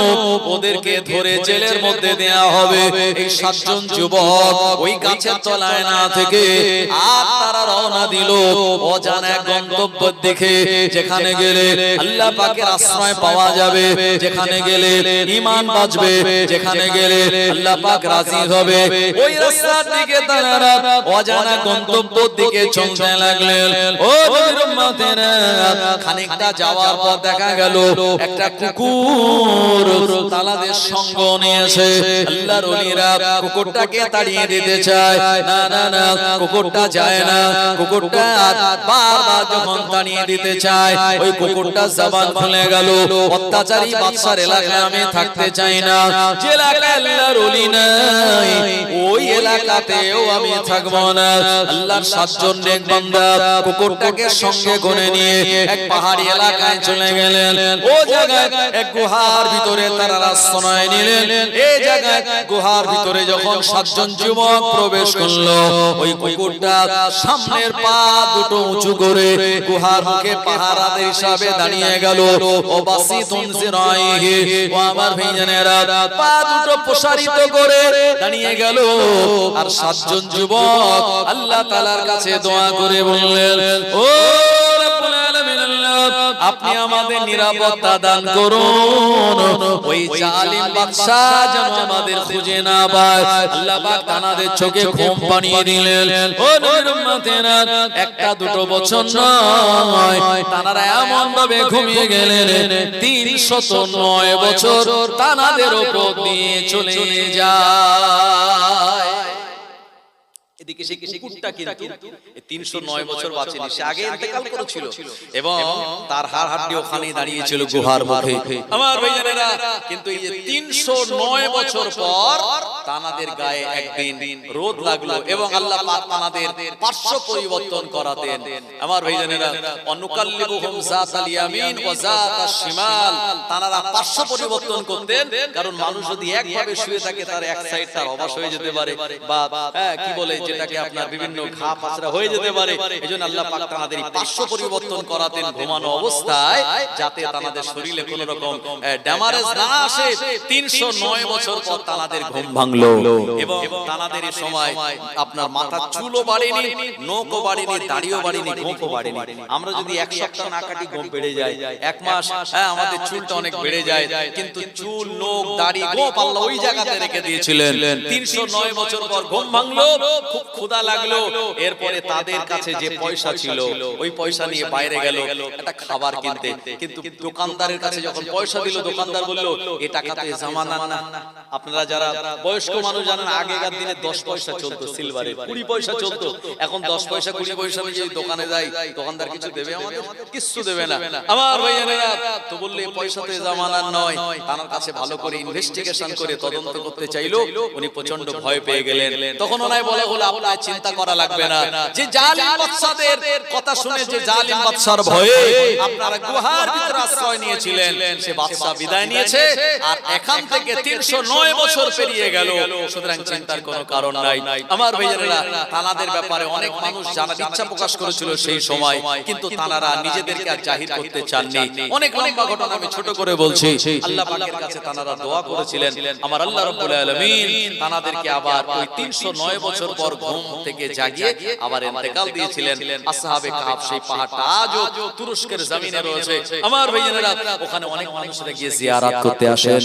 ওদেরকে ধরে জেলের মধ্যে দেয়া হবে। এই 7 জন যুবক ওই গাছের তলায় না থেকে আর তারা রওনা দিল অজানা এক গন্তব্যের দিকে, যেখানে গেলে আল্লাহ পাকের আশ্রয় পাওয়া যাবে, যেখানে গেলে ঈমান বাঁচবে, যেখানে গেলে আল্লাহ পাক রাজি হবে। ওই রাস্তার দিকে তারা অজানা গন্তব্যের দিকে চলতে লাগলেন। ও নবীর উম্মতেরা, খানিকটা যাওয়ার পর দেখা গেল একটা কুকুর তালাদের সঙ্গ নিয়েছে। আল্লাহর ওলিরা কুকুরটাকে তাড়িয়ে দিতে চায়, না না না, কুকুরটা যায় না। কুকুরটা বারবার যখন তাড়িয়ে দিতে চায়, ওই কুকুরটা জবান খুলে গেল, অত্যাচারী বাদশার এলাকায় আমি থাকতে চাই না। যে এলাকায় আল্লাহর ওলি নাই, ওই এলাকাতে রাতেও আমি থাকবো না। আল্লাহর 7 জন নেক বান্দা কুকুরটাকে সঙ্গে করে নিয়ে এক পাহাড়ি এলাকায় চলে গেলেন। ও জায়গায় এক গুহার ভিতরে তারা আশ্রয় নিলেন। এই জায়গায় গুহার ভিতরে যখন 7 জন যুবক প্রবেশ করলো, ওই কুকুরটা সামনের পা দুটো উঁচু করে গুহার মুখে পাহারাদার হিসাবে দাঁড়িয়ে গেল। ও বাসিতুন জিরাইহি, ও আমার ভাইজানেরা, পা দুটো প্রসারিত করে দাঁড়িয়ে গেল। আর 7 জন যুবক আল্লাহ তাআলার কাছে দোয়া করে বললেন, ও রব্বুল আলামিন, আপনি আমাদের নিরাপত্তা দান করুন, ওই জালিম বাদশা যেন আমাদের খুঁজে না পায়। আল্লাহ পাক তাদের চোখে ঘুম পানিয়ে দিলেন। ও নবীর উম্মতেরা, একটা দুটো বছর নয়, তারা এমন ভাবে ঘুমিয়ে গেলেন 309 বছর তাদের উপর দিয়ে চলে যায়। এদিকে সেই কুকুরটা কিন্তু 309 বছর বাঁচেনি, সে আগে ইন্তেকাল করেছিল এবং তার হাড় হাড্ডি ওখানেই দাঁড়িয়ে ছিল গুহার মুখে। আমার ভাইজানেরা, কিন্তু এই যে 309 বছর পর তানাদের গায়ে একদিন রোদ লাগলো এবং আল্লাহ পাক তানাদের পার্শ্ব পরিবর্তন করাতেন। আমার ভাইজানেরা, অনুকাল্লিবুহুম যাতাল ইয়ামিন ওয়া যাতাশ শিমাল, তানারা পার্শ্ব পরিবর্তন করতেন। কারণ মানুষ যদি একভাবে শুয়ে থাকে তার এক সাইড তার অবশ হয়ে যেতে পারে, বা কি বলে যেটাকে আপনার বিভিন্ন ঘা পাচরা হয়ে যেতে পারে। এজন্য আল্লাহ পাক তাদের পার্শ্ব পরিবর্তন করাতেন ঘুমানো অবস্থায়, যাতে তাদের শরীরে কোনো রকম ড্যামারেজ না আসে। 309 বছর পর তাদের ঘুম ভাঙলো এবং তাদের এই সময় আপনার মাথার চুলও বাড়েনি, নখও বাড়েনি, দাড়িও বাড়েনি, গোঁফও বাড়েনি। আমরা যদি এক সপ্তাহ না কাটি গোঁফ বেড়ে যায়, এক মাস আমাদের চুলটা অনেক বেড়ে যায়, কিন্তু চুল, নখ, দাড়ি, গোঁফ আল্লাহ ওই জায়গাতে রেখে দিয়েছিলেন। 309 বছর পর ঘুম ভাঙলো, খুব ক্ষুধা লাগলো। এরপরে তাদের কাছে যে পয়সা ছিল ওই পয়সা নিয়ে বাইরে গেল একটা খাবার কিনতে। কিন্তু দোকানদারের কাছে যখন পয়সা দিল, দোকানদার বলল, এই টাকা তো জামানা না। আপনারা যারা বয়স্ক মানুষ জানেন, আগেকার দিনে 10 পয়সা চলতো সিলভারে, 20 পয়সা চলতো। এখন 10 পয়সা 20 পয়সা নিয়ে যদি দোকানে যাই, দোকানদার কিছু দেবে আমাদের? কিছু দেবে না। আমার ভাইয়েরা, তো বললে এই পয়সা তো জামানার নয়। তার কাছে ভালো করে ইনভেস্টিগেশন করে তদন্ত করতে চাইলো। উনি প্রচন্ড ভয় পেয়ে গেলেন। তখন ওনাই বলে হলো, আপনার চিন্তা করা লাগবে না, যে জালিম বাদশাদের কথা শুনে, যে জালিম বাদশার ভয়ে আপনারা গুহার ভিতরে আশ্রয় নিয়েছিলেন, সে বাদশা বিদায় নিয়েছে। আর এখান থেকে 309 বছর পেরিয়ে গেল, সুতরাং চিন্তার কোনো কারণ নাই। আমার ভাইয়েরা, তানাদের ব্যাপারে অনেক মানুষ জানার ইচ্ছা প্রকাশ করেছিল সেই সময়, কিন্তু তানারা নিজেদেরকে আর জাহির করতে চাননি। অনেক লম্বা ঘটনা আমি ছোট করে বলছি। আল্লাহ পাকের কাছে তানারা দোয়া করেছিলেন, আমার আল্লাহ রাব্বুল আলামিন তানাদেরকে আবার ওই 309 বছর পর ঘুম থেকে জাগিয়ে আবার ইন্তেকাল দিয়েছিলেন। আসহাবে কাহফ সেই পাহাড়টা আজও তুরস্কের জমিনে রয়েছে। আমার ভাইয়েরা, ওখানে অনেক মানুষরা গিয়ে জিয়ারত করতে আসেন।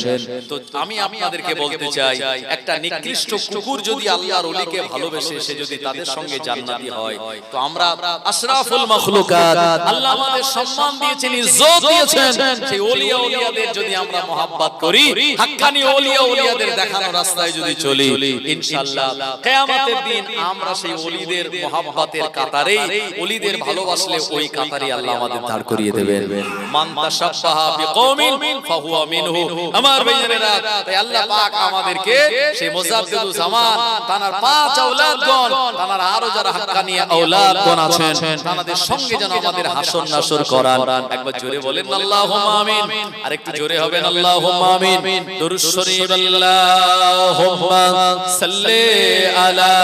তো আমি আপনাদেরকে বলতে চাই, একটা নিকৃষ্ট কুকুর যদি আল্লাহর ওলিকে ভালোবেসে, সে যদি তাদের সঙ্গে জান্নাতি হয়, তো আমরা আশরাফুল মাখলুকাত, আল্লাহ আমাদের সম্মান দিয়েছেন, ইজ্জত দিয়েছেন, সেই ওলিয়া ওলিয়াদের যদি আমরা মহব্বত করি, হাক্কানি ওলিয়া ওলিয়াদের দেখানো রাস্তায় যদি চলি, ইনশাআল্লাহ কিয়ামতের দিন আমরা সেই ওলিদের মহব্বতের কাতারে, ওলিদের ভালোবাসলে ওই কাতারে আল্লাহ আমাদের দাঁড় করিয়ে দেবেন। মান তাশাব্বাহা বিকওমিন ফাহুয়া মিনহু। আমার ভাইয়েরা, তাই আল্লাহ পাক আমাদেরকে সেই মুজাদ্দিদুজ জামান, তার 5 আওলাদগণ, তার আরো যারা হাক্কানি আওলাদগণ আছেন, তাদের সঙ্গে যেন আমাদের হাসর নাসর করান। একবার জোরে বলেন আল্লাহুম্মা আমিন। আরেকটু জোরে হবেন আল্লাহুম্মা আমিন। দুরূদ শরীফ, আল্লাহুম্মা সাল্লি আলা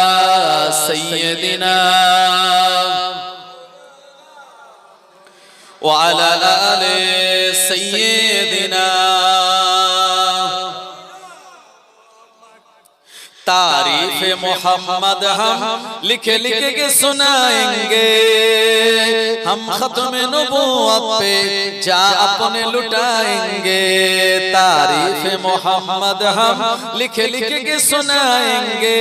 সাইয়্যিদিনা ওয়া আলা আলি সাইয়্যিদিনা। तारीफ मोहम्मद हम लिखे लिखे के सुनाएंगे, हम खत्म नबूवत पे जा अपने लुटाएंगे। तारीफ मोहम्मद हम लिखे लिखे के सुनाएंगे,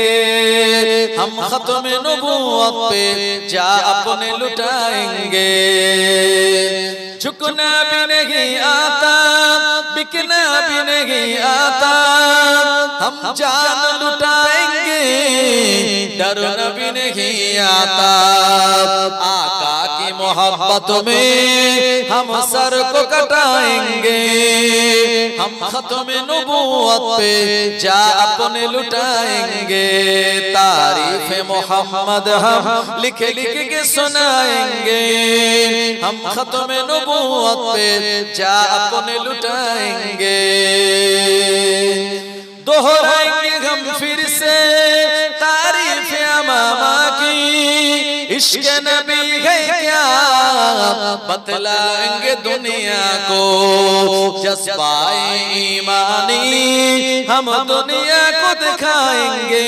हम खत्म नबूवत पे जा अपने लुटाएंगे। झुकना भी नहीं आता, बिकना भी नहीं आता, हम जान लुटाएंगे डर नबी नहीं आता आका की मोहब्बत में हम सर को कटाएंगे हम खत्म नबूवत पे जा अपने लुटाएंगे तारीफ मोहम्मद हम लिख लिख के सुनाएंगे हम खत्म नबूवत पे जा अपने लुटाएंगे दोहराएंगे हम फिर से तारीफ अमामा की इश्क नबी है क्या बतलाएंगे दुनिया को जज्बाए ईमानी हम दुनिया को दिखाएंगे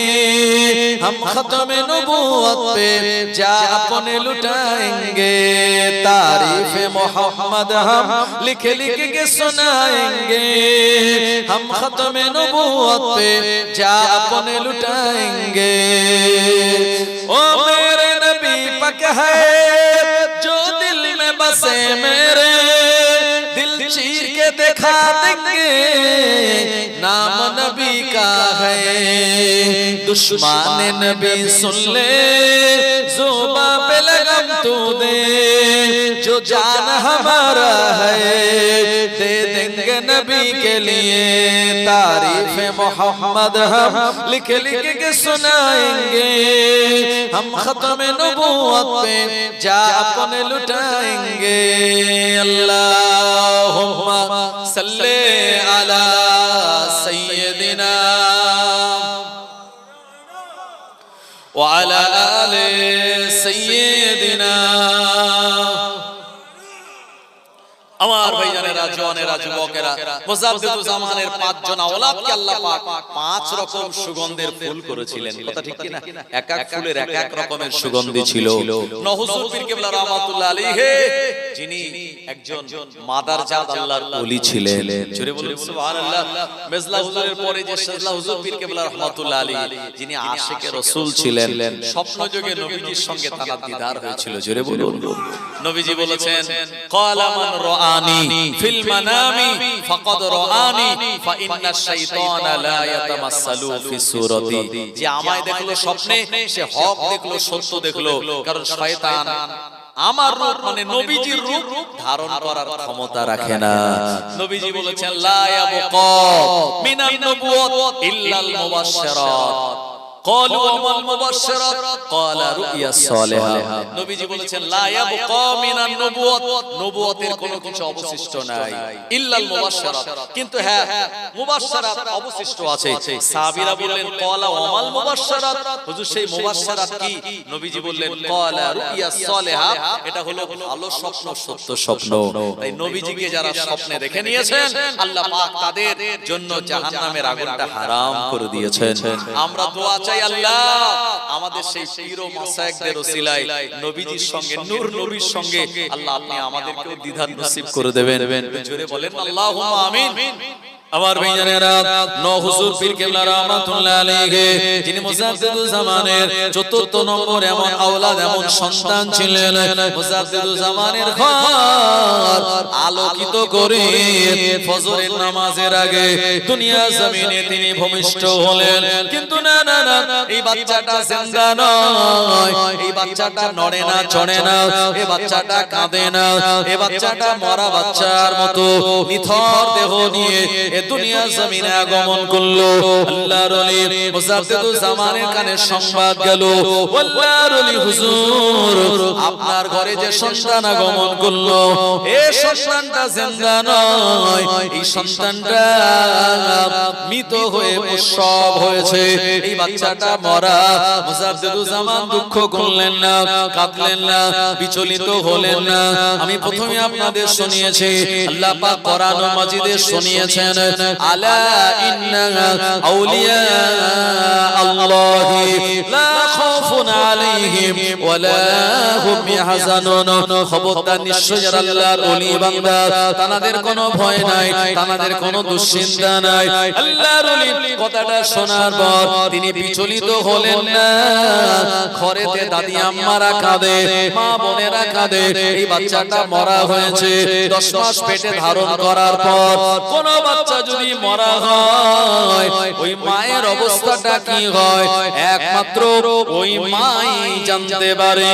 हम खत्म नबूवत पे जा अपने लुटाएंगे तारीफ मोहम्मद हम लिख लिख के सुनाएंगे हम खत्म नबूवत पे जा अपने लुटाएंगे ओ मेरे नबी पक है जो दिल में बसे मेरे दिल चीर के दिखा देंगे नाम नबी का है दुश्मन नबी सुन ले जुबां पे लगम तू दे जो जान हमारा है दे देंगे नबी के लिए तारीफ मोहम्मद हम लिख लिख के सुनाएंगे हम खत्म नबूवत पे जा अपने लुटाएंगे अल्लाहुम्मा सल्ले अला सय्यदिना व अला आले सय्यदिना আমার ভাইজানেরা জওয়ানেরা যুবকেরা মুজাদ্দিদুজ জামানের পাঁচজন আওলাদকে আল্লাহ পাক পাঁচ রকম সুগন্ধের ফুল করেছিলেন কথা ঠিক কি না এক এক ফুলের এক এক রকমের সুগন্ধি ছিল নহুজুর পীর কেবলা রাহমাতুল্লাহ আলাইহি যিনি একজন মাদারজাত আল্লাহর ওলি ছিলেন জোরে বলুন সুবহানাল্লাহ মেজলা হুজুরের পরে যে শাজলা হুজুর পীর কেবলা রাহমাতুল্লাহ আলাইহি যিনি আশিকে রাসূল ছিলেন স্বপ্নযোগে নবীজির সঙ্গে তার দিদার হয়েছিল জোরে বলুন নবীজি বলেছেন ক্বালা মান রাআনি ফিল মানামি ফাকাদ রাআনি ফা ইন্না শাইতানা লা ইয়াতামাসসালু ফি সূরাতি যে আমায় দেখলো স্বপ্নে সে হক দেখলো সত্য দেখলো কারণ শয়তান আমার রূপ মানে নবীজির রূপ ধারণ করার ক্ষমতা রাখে না নবীজি বলেছেন লা ইয়াবকা মিনান নবুওয়াত ইল্লাল মুবাশশিরাত قالوا وما المبشرات قال رؤيا الصالحه নবীজি বলেছেন লা ইয়াবকা মিনান নবুওয়াত নবুওয়াতের কোনো কিছু অবশিষ্ট নাই ইল্লাল মুবাশশিরাত কিন্তু হ্যাঁ মুবাশশিরাত অবশিষ্ট আছে সাহাবীরা বললেন ক্বালা ওয়ামাল মুবাশশিরাত হুজুর সেই মুবাশশিরাত কি নবীজি বললেন ক্বালা রুইয়া সালেহা এটা হলো ভালো স্বপ্ন সত্য স্বপ্ন তাই নবীজিকে যারা স্বপ্নে দেখে নিয়েছেন আল্লাহ পাক তাদের জন্য জাহান্নামের আগুনটা হারাম করে দিয়েছেন আমরা দোয়া চাই আল্লাহ আমাদের সেই পীর ও মাশায়েখদের ওসিলায় নবীজির সঙ্গে নূর নবীর সঙ্গে আল্লাহ আপনি আমাদেরকেও দ্বিধার নসিব করে দেবেন জোরে বলেন আল্লাহুম্মা আমিন আমার ভাইজানেরা হুজুর পীর কেবলা রাহমাতুল্লাহ আলাইহি যিনি মুজাদ্দিদুজ জামানের চতুর্থ নম্বর এমন আওলাদ এমন সন্তান ছিলেন মুজাদ্দিদুজ জামানের ঘর আলোকিত করে ফজরের নামাজের আগে দুনিয়া জমিনে তিনি ভূমিষ্ঠ হলেন কিন্তু না না না এই বাচ্চাটা জিন্দা নয় এই বাচ্চাটা নড়ে না চড়ে না এই বাচ্চাটা কাঁদে না এই বাচ্চাটা মরা বাচ্চার মতো নিথর দেহ নিয়ে দুনিয়া জমিনে আগমন করলো আল্লাহর ওলি মুজাদ্দিদুজ জামানের কানে সংবাদ গেল আল্লাহর ওলি হুজুর আপনার ঘরে যে সন্তান আগমন করলো এই সন্তানটা জিন্দা নয় এই সন্তানটা মৃত হয়ে প্রসব হয়েছে এই বাচ্চাটা মরা মুজাদ্দিদুজ জামান দুঃখ করলেন না কাঁদলেন না বিচলিত হলেন না আমি প্রথমে আপনাদের শুনিয়েছি আল্লাহ পাক কোরআন মাজিদে শুনিয়েছেন আলা ইন্না আউলিয়া আল্লাহি লা খাউফুন আলাইহিম ওয়ালা হুম ইয়াহজানুন খবরদার নিশ্চয় যারা আল্লাহর ওলি বান্দা তাদের কোনো ভয় নাই তাদের কোনো দুশ্চিন্তা নাই আল্লাহর ওলি কথাটা শোনার পর তিনি বিচলিত হলেন না ঘরেতে দাদি আম্মারা কাঁদে মা বোনেরা কাঁদে এই বাচ্চাটা মরা হয়েছে 10 মাস পেটে ধারণ করার পর কোন বাচ্চা বাচ্চা যদি মরা হয় ওই মায়ের অবস্থাটা কি হয় একমাত্র ওই মাই জানতে পারে।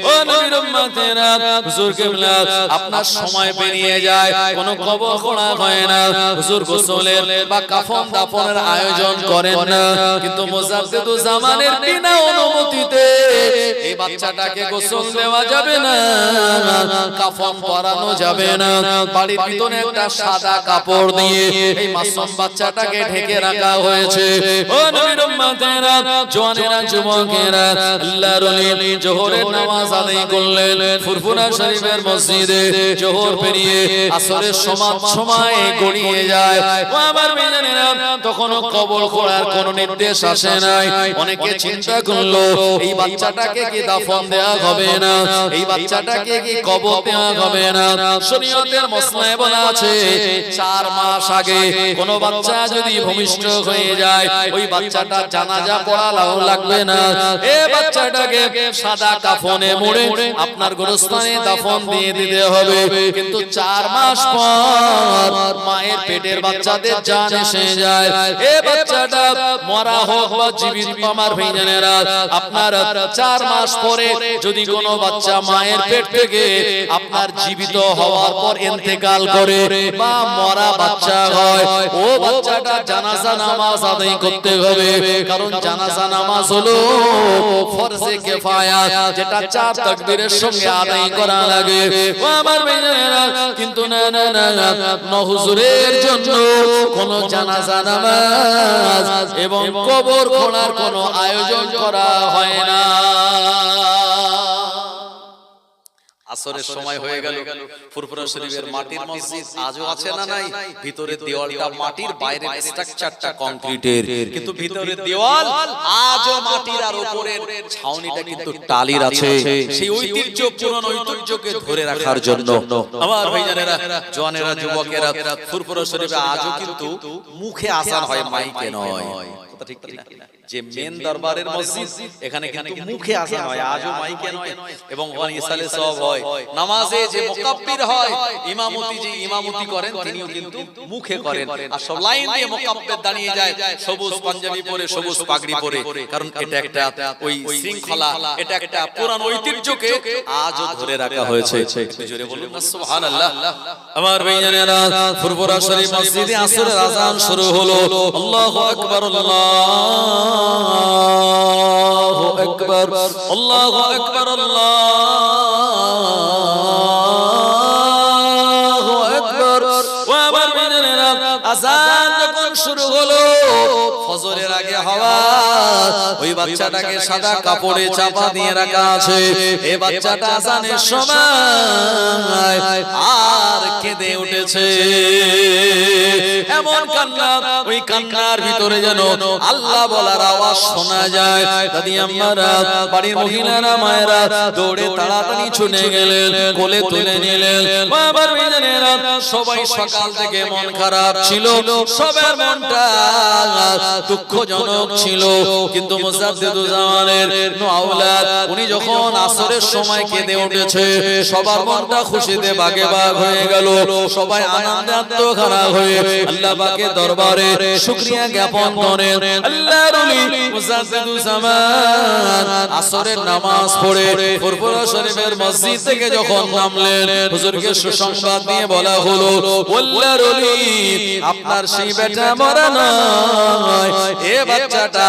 ও নবীর উম্মতেরা, হুজুর কিবলা আপনার সময় পেরিয়ে যায়, কোনো কবর খোঁড়া হয় না, হুজুর গোসলের বা কাফন দাফনের আয়োজন করেন না, কিন্তু মুজাদ্দিদুজ জামানের বিনা অনুমতিতে এই বাচ্চাটাকে গোসল দেওয়া যাবে না, কাফন পরানো যাবে না, বাড়ির ভিতরে একটা সাদা কাপড় দিয়ে এই মাসুম বাচ্চাটাকে ঢেকে রাখা হয়েছে। ও নবীর উম্মতেরা, জওয়ানেরা, যুবকেরা, আল্লাহর ওলি জোহরের নামাজ আদায় করলেন ফুরফুরা শরীফের মসজিদে। জোহর পেরিয়ে আসরের সময় গড়িয়ে যায়। ও আমার মেয়েরা, তখনও কবর খোঁড়ার কোনো নির্দেশ আসে নাই। অনেকে চিন্তা করলো এই বাচ্চাটাকে কি দাফন দেওয়া হবে না, এই বাচ্চাটাকে কি কবর দেওয়া হবে না। শরীয়তের মসলায় বলা আছে 4 মাস আগে কোনো বাচ্চা যদি ভূমিষ্ঠ হয়ে যায় ওই বাচ্চাটার জানাজা পড়াও লাগবে না, এই বাচ্চাটাকে সাদা কাফনে মুড়ে আপনার গোরস্থানে দাফন দিয়ে দিতে হবে। কিন্তু 4 মাস পর মায়ের পেটের বাচ্চাদের জান এসে যায়। এই বাচ্চাটা মরা হোক বা জীবিত, আমার ভাইজানেরা, আপনার 4 মাস পরে যদি কোনো বাচ্চা মায়ের পেট থেকে আপনার জীবিত হওয়ার পর ইন্তেকাল করে বা মরা বাচ্চা হয়, ও বাচ্চাটা জানাজা নামাজ আদায় করতে হবে। কারণ জানাজা নামাজ হলো ফরজে কিফায়া, যেটা 4 তাকবীরের সঙ্গে আদায় করা লাগে। ও আমার ভাইজানেরা, কিন্তু না না না না, হুজুরের জন্য কোনো জানাজা নামাজ এবং কবর খোঁড়ার কোনো আয়োজন করা হয় না। আসরের সময় হয়ে গেল, ফুরফুরা শরীফের মাটির মসজিদ আজও আছে না নাই? ভিতরের দেওয়ালটা মাটির, বাইরের স্ট্রাকচারটা কংক্রিটের, কিন্তু ভিতরের দেওয়াল আজও মাটির আর উপরের ছাউনিটা কিন্তু টালির আছে। সেই ঐতিহ্য, পুরনো ঐতিহ্যকে ধরে রাখার জন্য আমার ভাইজানেরা, জওয়ানেরা, যুবকেরা, ফুরফুরা শরীফে আজও কিন্তু মুখে আযান হয়, মাইকে নয়। কথা ঠিক কিনা? যে মেন দরবারের মসজিদ, এখানে কিন্তু মুখে আযান হয়, আজও মাইকে নয়। এবং ওখানে ইসালে সওয়াব হয়। নামাজে যে মুকাব্বির হয়, ইমামতি যে ইমামতি করেন তিনিও কিন্তু মুখে করেন। আর সব লাইন দিয়ে মুকাব্বির দাঁড়িয়ে যায়, সবুজ পাঞ্জাবি পরে, সবুজ পাগড়ি পরে। কারণ এটা একটা ওই শৃঙ্খলা, এটা একটা পুরানো ঐতিহ্যকে আজও ধরে রাখা হয়েছে। জোরে বলুন না সুবহানাল্লাহ। আমার ভাইজানেরা, ফুরফুরা শরীফ মসজিদে আসরের আযান শুরু হলো। আল্লাহু আকবার, আল্লাহু আকবার, আল্লাহু আকবার, আল্লাহু আকবার। ওয়া আমার ভাইজানেরা, আযান যখন শুরু হলো, ফজরের আগে হওয়া, ওই বাচ্চাটাকে সাদা কাপড়ে চাপা দিয়ে রাখা আছে। এই বাচ্চাটা আযানের সময় আর কেঁদে উঠেছে। এমন কান্না, ওই কান্নার ভিতরে যেন আল্লাহ বলার আওয়াজ শোনা যায়। দাদি আম্মারা, বাড়ির মহিলারা, মায়েরা দৌড়ে তাড়াতাড়ি ছুটে গেলেন, কোলে তুলে নিলেন। বাবার মেয়েরা সবাই সকাল থেকে মন খারাপ ছিল, সবার মনটা দুঃখজনক ছিল। কিন্তু মুজাদ্দিদুজ জামানের আওলাদ, উনি যখন আসরের সময় কেঁদে উঠেছে, সবার মনটা খুশিতে বাগে বাগ হয়ে গেল। সবাই আনন্দে আত্মহারা হয়ে আল্লাহ পাকের দরবারে শুকরিয়া জ্ঞাপন করেন। আল্লাহর ওলি মুজাদ্দিদুজ জামান আসরের নামাজ পড়ে ফুরফুরা শরীফের মসজিদ থেকে যখন নামলেন, হুজুরকে সুসংবাদ দিয়ে বলা হলো, আল্লাহর ওলি, আপনার সেই বেটা মরা নয়, এ বাচ্চাটা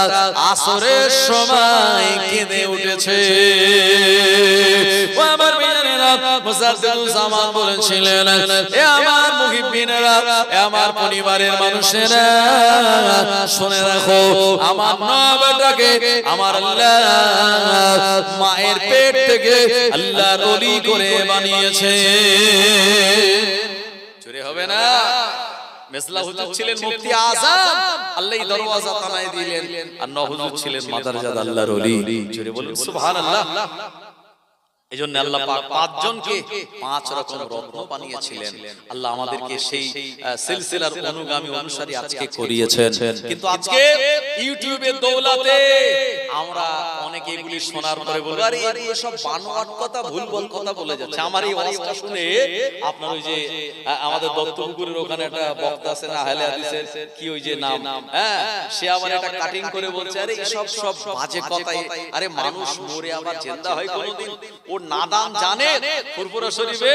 আসরের সময় কেঁদে উঠেছে। ও আমার মেয়েরা, মুজাদ্দিদুজ জামান বলেছিলেন, এ আমার মুহিব্বিনেরা, এ আমার পরিবারের মানুষেরা, শুনে রাখো, আমার নবটাকে আমার আল্লাহ মায়ের পেট থেকে আল্লাহর ওলি করে বানিয়েছে। চুরি হবে না। মেসলা হুজুর ছিলেন মুফতি আযম, আল্লাহই দরওয়াজা তানায় দিলেন। আর ন হুজুর ছিলেন মাদারজাদ আল্লাহর ওলি। জোরে বলুন সুবহানাল্লাহ। এজন্য আল্লাহ পাক পাঁচজনকে পাঁচ রকম রত্ন বানিয়েছিলেন। আল্লাহ আমাদেরকে সেই সিলসিলার অনুগামী অনুসারী আজকে করিয়েছেন। কিন্তু আজকে ইউটিউবের দৌলতে আমরা অনেকে এগুলি শোনার পরে বলবো আরে এগুলো সব বানোয়াট কথা, ভুলভাল কথা বলে যাচ্ছে। আমার এই ওয়াজটা শুনে আপনার ওই যে আমাদের দত্তপুকুরের ওখানে একটা বক্তা আছে না, আহলে হাদিসের কি ওই যে নাম, হ্যাঁ, সে আবার একটা কাটিং করে বলছে আরে এসব সব বাজে কথা। আরে মানুষ মরে আবার জিন্দা হয় কোনোদিন? ও নাদান, জানে ফুরফুরা শরীফে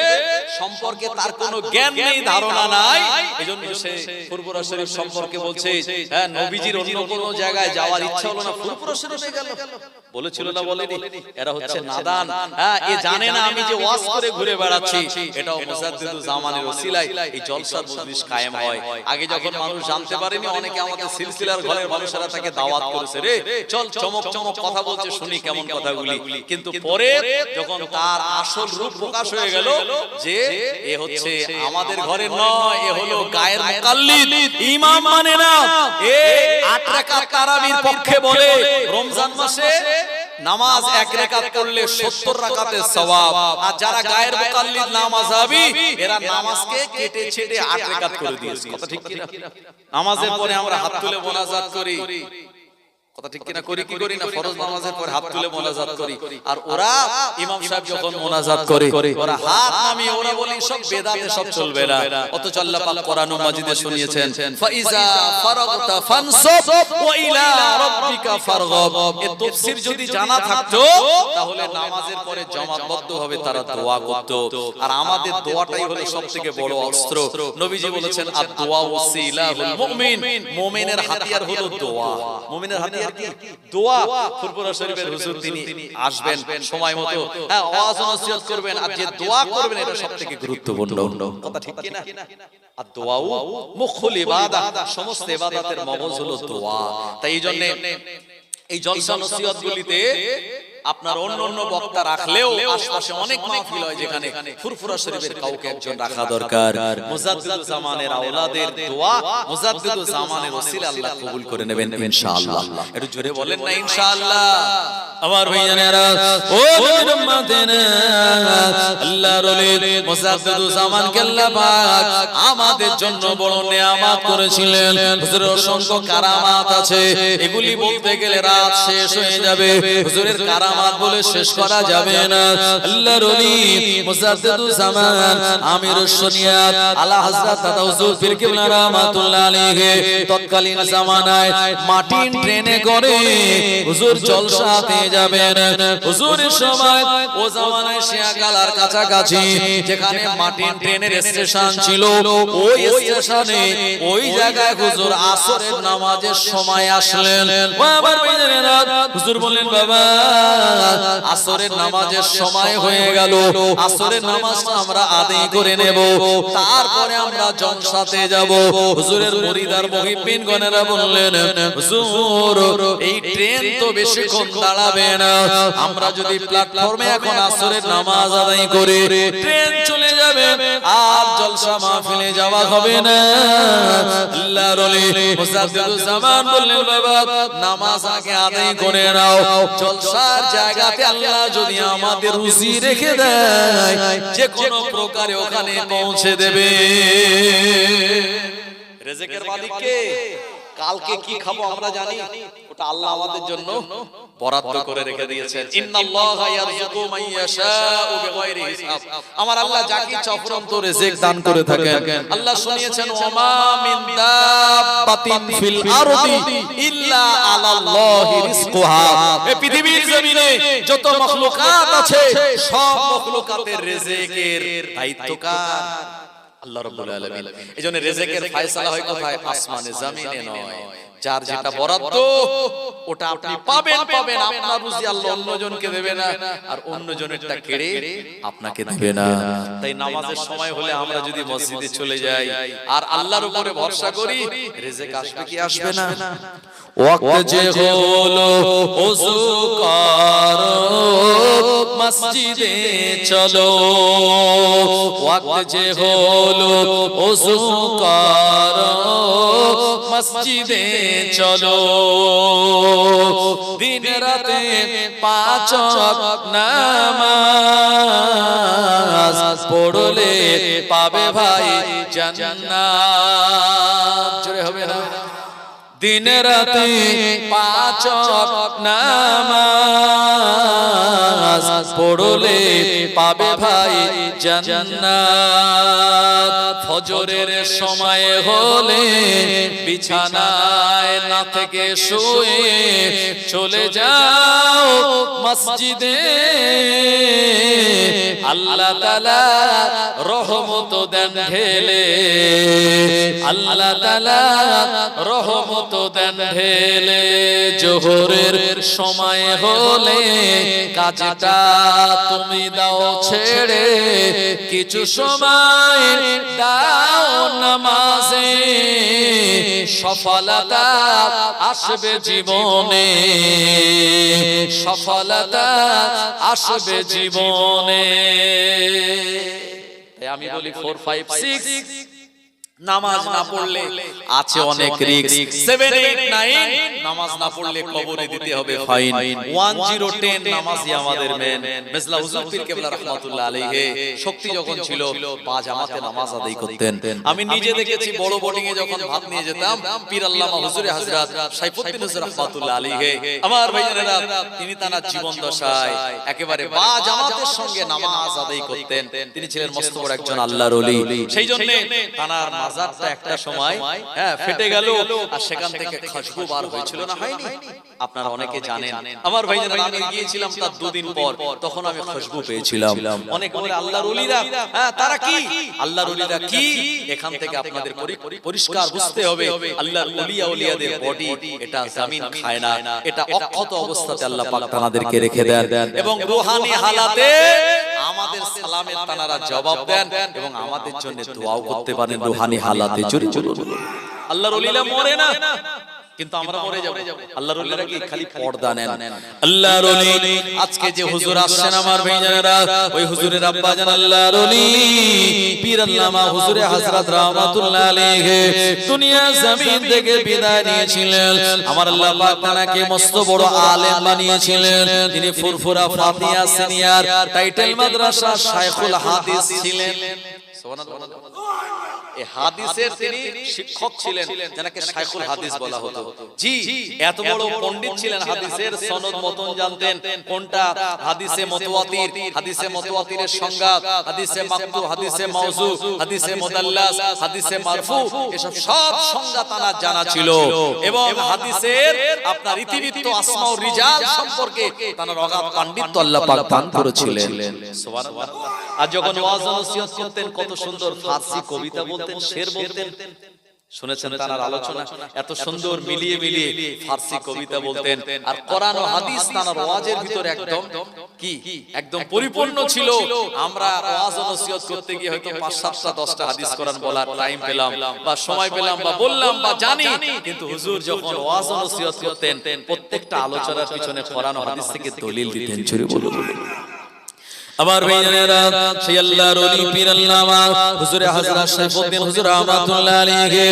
সম্পর্কে তার কোনো জ্ঞান নেই, ধারণা নাই। এজন্য সে ফুরফুরা শরীফ সম্পর্কে বলছে, হ্যাঁ, নবীজির অন্য কোনো জায়গায় যাওয়ার ইচ্ছা হলো না, ফুরফুরা শরীফে গেল। বলেছিল না বলেনি? এরা হচ্ছে নাদান। হ্যাঁ, এ জানে না আমি যে ওয়াজ করে ঘুরে বেড়াচ্ছি এটাও মুজাদ্দিদুল জামানের ওসিলায় এই জলসার মজলিস কায়েম হয়। আগে যখন মানুষ জানতে পারেনি, অনেকে আমাদের সিলসিলার ঘরের মানুষেরা তাকে দাওয়াত করেছে, রে চল চমক চমক কথা বলছে, শুনি কেমন কথাগুলি। কিন্তু পরে যখন তার আসল রূপ প্রকাশ হয়ে গেল যে এ হচ্ছে আমাদের ঘরের নয়, এ হলো গায়ের মুকাল্লিদ, ইমাম মানে না, এ 8 রাকাত তারাবির পক্ষে বলে রমজান মাসে নামাজ 1 রাকাত পড়লে 70 রাকাতের সওয়াব। আর যারা গায়ের মুকাল্লিদ নামাজাবি, এরা নামাজকে কেটে ছেটে 8 রাকাত করে দিয়েছে। কথা ঠিক কি না? নামাজের পরে আমরা হাত তুলে মোনাজাত করি, কথা ঠিক কিনা? করি কি করি না? ফরজ নামাজের পর হাত তুলে মোনাজাত করি। আর ওরা ইমাম সাহেব যখন মোনাজাত করে ওরা হাত নামিয়ে ওরা বলি সব বেদাতে, সব চলবে না। অথচ আল্লাহ পাক কোরআনুল মাজিদে শুনিয়েছেন ফাইজা ফারাগতা ফানসাব ওয়া ইলা রাব্বিকা ফারগাব। এর তাফসীর যদি জানা থাকতো তাহলে নামাজের পরে জামাতবদ্ধভাবে তারা দোয়া করত। আর আমাদের দোয়াটাই হলো সবথেকে বড় অস্ত্র। নবীজি বলেছেন আদ-দুআ ওয়াসিলাহুল মুমিন, মুমিনের হাতিয়ার হলো দোয়া। মুমিনের হাতিয়ার কি? দোয়া। ফুরফুরা শরীফের হুজুর তিনি আসবেন সময় মতো, হ্যাঁ, ওয়াজ নসিহত করবেন, আর যে দোয়া করবেন এটা সবথেকে গুরুত্বপূর্ণ। কথা ঠিক কি না? আর দোয়া মুখুল ইবাদত, সমস্ত ইবাদতের মগজ হলো দোয়া। তাই এই জন্য এই জলসা নসিহতগুলিতে আপনার অন্য অন্য বক্তা রাখলেও আশপাশে অনেক মাহফিল হয় যেখানে ফুরফুরা শরীফের কাউকে একজন রাখা দরকার। মুজাদ্দিদুল জামানের আওলাদের দোয়া মুজাদ্দিদুল জামানের ওসিলা আল্লাহ কবুল করে নেবেন ইনশাআল্লাহ। একটু জোরে বলেন না ইনশাআল্লাহ। আমার ভাইজানেরা, ও নবীর উম্মতেরা, আল্লাহর ওলি মুজাদ্দিদুল জামানকে আল্লাহ পাক আমাদের জন্য বড় নিয়ামত করেছিলেন। হুজুরের অসংখ্য কারামাত আছে, এগুলি বলতে গেলে রাত শেষ হয়ে যাবে। হুজুরের কারামাত বলে শেষ করা যাবে না। আল্লাহর ওলি মুজাদ্দিদুল জামান আমিরুশ শরিয়াত আলা হযরত দাদা হুজুর পীর কিবলা রাহমাতুল্লাহ আলাইহি তৎকালীন জামানায় মাটির ট্রেনে করে হুজুর জলসাতে যাবেন। হুজুরের সময় ও জামানায় শিয়াগালার কাছাকাছি যেখানে মাটির ট্রেনের স্টেশন ছিল, ওই স্টেশনে ওই জায়গায় হুজুর আসরের নামাজের সময় আসলেন। আমার ভাইজানেরা, হুজুর বললেন বাবা আসরের নামাজের সময় হয়ে গেল, আসরের নামাজটা আমরা আদায় করে নেব, তারপরে আমরা জলসাতে যাব। হুজুরের মুরিদার মুহিব্বিন গণেরা বললেন হুজুর এই ট্রেন তো বেশিক্ষণ দাঁড়াবে না, আমরা যদি প্ল্যাটফর্মে এখন আসরের নামাজ আদায় করে ট্রেন চলে যাবে আর জলসা মাহফিলে যাওয়া হবে না। আল্লাহর ওলি মুজাদ্দিদুল জামান বললেন বাবা নামাজ আগে আদায় করে নাও, জলসার জায়গাতে আল্লাহ যদি আমাদের রুজি রেখে দেয় যে কোনো প্রকারে ওখানে পৌঁছে দেবে। রিজিকের মালিক কে? কালকে কি খাবো আমরা জানি, ওটা আল্লাহ আমাদের জন্য বরাদ্দ করে রেখে দিয়েছেন। ইন্নাল্লাহা ইয়ারযুকু মান ইয়াশাউ বিগাইরি হিসাব। আমার আল্লাহ যাকে ইচ্ছা অফুরন্ত রিজিক দান করে থাকেন। আল্লাহ শুনিয়েছেন ওমা মিন দাব্বাতিন ফিল আরদি ইল্লা আলাল্লাহি রিজকুহা। এই পৃথিবীর জমিনে যত মাখলুকাত আছে সব মাখলুকাতের রিজিকের দায়িত্ব কার? আল্লাহ রাব্বুল আলামিন। এজন্য রিজিকের ফয়সালা হয় কোথায়? আসমানে জমিনে নয়। যার যেটা বরাদ্দ ওটা আপনি পাবেন পাবেন, আপনার রুজি আল্লাহ অন্যজনকে দেবে না, আর অন্যজনেরটা কেড়ে আপনাকে দেবে না। তাই নামাজের সময় হলে আমরা যদি মসজিদে চলে যাই আর আল্লাহর উপরে ভরসা করি, রিজিক আসবে কি আসবে না? ওয়াক্ত যে হলো ওযু করো মসজিদে চলো, ওয়াক্ত যে হলো ওযু করো মসজিদে চলো, দিন রাতে 5 ওয়াক্ত নামাজ পড়লে পাবে ভাই জান্নাত। জোরে হবে না? দিন রাতে 5 ওয়াক্ত নামাজ পড়লে পাবে ভাই জান্নাত। ফজরের সময় হলে বিছানায় না থেকে শুয়ে চলে যাও মসজিদে, আল্লাহ তাআলা রহমত দেন ঢেলে, আল্লাহ তাআলা রহমত দেন ঢেলে। জোহরের সময় হলে কাজটা তুমি দাও ছেড়ে, কিছু সময় দাও নামাজে, সফলতা আসবে জীবনে, সফলতা আসবে জীবনে। আমি বলি 4, 5, 6 নামাজ না পড়লে আছে অনেক রিস্ক। 7, 8, 9 নামাজ না পড়লে কবরে দিতে হবে ফাইন। 1010 নামাজই আমাদের মেন। মেজলা হুজুর পীর কেবলা রাহমাতুল্লাহ আলাইহি শক্তি যখন ছিল বা জামাতে নামাজ আদায় করতেন। আমি নিজে দেখেছি বড় বোর্ডিং এ যখন ভাত নিয়ে যেতাম, পীর আল্লামা হুজুরে হযরত সাইফুদ্দিন হুজুর রাহমাতুল্লাহ আলাইহি আমার ভাইজানেরা, তিনি তার জীবন দশায় একেবারে বা জামাতের সঙ্গে নামাজ আদায় করতেন। তিনি ছিলেন মস্ত বড় একজন আল্লাহর ওলি। সেই জন্য তার মাজারটা একটা সময় ফেটে গেল, আর সেখান থেকে খুশবু বার হয়েছিল না, হয়নি? আপনারা অনেকে জানেন। আমার ভাইজানেরা, আমি গিয়েছিলাম তার 2 দিন পর, তখন আমি খুশবু পেয়েছিলাম। অনেক বলে আল্লাহর ওলিরা, তারা কি আল্লাহর ওলিরা কি? এখান থেকে আপনাদের পরিষ্কার বুঝতে হবে, আল্লাহর ওলিয়া ওলিয়াদের বডি এটা জমিন খায় না, এটা অক্ষত অবস্থাতে আল্লাহ পাক তাদেরকে রেখে দেন, এবং রূহানি হালাতে আমাদের সালামের তানারা জবাব দেন এবং আমাদের জন্য দোয়াও করতে পারেন রূহানি হালাতে। জোরে জোরে আল্লাহর ওলিরা মরে না, কিন্তু আমরা মরে যাব। আল্লাহর ওলিরা কি খালি পর্দা নেন? আল্লাহর ওলি আজকে যে হুজুর আসছেন আমার ভাইজানেরা, ওই হুজুরের আব্বা জান আল্লাহর ওলি পীর আল্লামা হুজুরে হযরত রাহমাতুল্লাহ আলাইহি দুনিয়া জমিন থেকে বিদায় নিয়েছিলেন। আমার আল্লাহ পাক তাকে মস্ত বড় আলেম বানিয়েছিলেন। তিনি ফুরফুরা ফাতিহা সিনিয়র টাইটেল মাদ্রাসা শাইখুল হাদিস ছিলেন। সুবহানাল্লাহ। এই হাদিসের তিনি শিক্ষক ছিলেন, যাকে শাইখুল হাদিস বলা হতো। জি, এত বড় পণ্ডিত ছিলেন, হাদিসের সনদ মতন জানতেন, কোনটা হাদিসে মুতাওয়াতির, হাদিসে মুতাওয়াতিরের সংজ্ঞা, হাদিসে মাকতু, হাদিসে মাউযু, হাদিসে মুদাল্লাস, হাদিসে মারফু, এসব সব সংজ্ঞা তার জানা ছিল। এবং হাদিসের আপনার ইতিবৃত্ত আসমা ও রিজাল সম্পর্কে তার অগাধ পাণ্ডিত্য আল্লাহ পাক দান করেছিলেন। সুবহানাল্লাহ। আর যখন ওয়াজ ও নসিহত করতেন, কত সুন্দর ফারসি কবিতা বলতেন, শের বলতেন। শুনেছেন তার আলোচনা? এত সুন্দর মিলিয়ে মিলিয়ে ফারসি কবিতা বলতেন। আর কোরআন ও হাদিস তার ওয়াজের ভিতর একদম কি একদম পরিপূর্ণ ছিল। আমরা ওয়াজ ও নসিহত করতে গিয়ে হয়তো 5, 7টা 10টা হাদিস কোরআন বলার টাইম পেলাম বা সময় পেলাম বা বললাম বা জানি, কিন্তু হুজুর যখন ওয়াজ ও নসিহত করতেন, প্রত্যেকটা আলোচনার পিছনে কোরআন ও হাদিস থেকে দলিল দিতেন। জোরে বলুন। আবার ভাইজানেরা, সেই আল্লাহর ওলি পীর আল্লামা হুজুরে হযরত সাইফুদ্দিন হুজুর রাহমাতুল্লাহ আলাইহি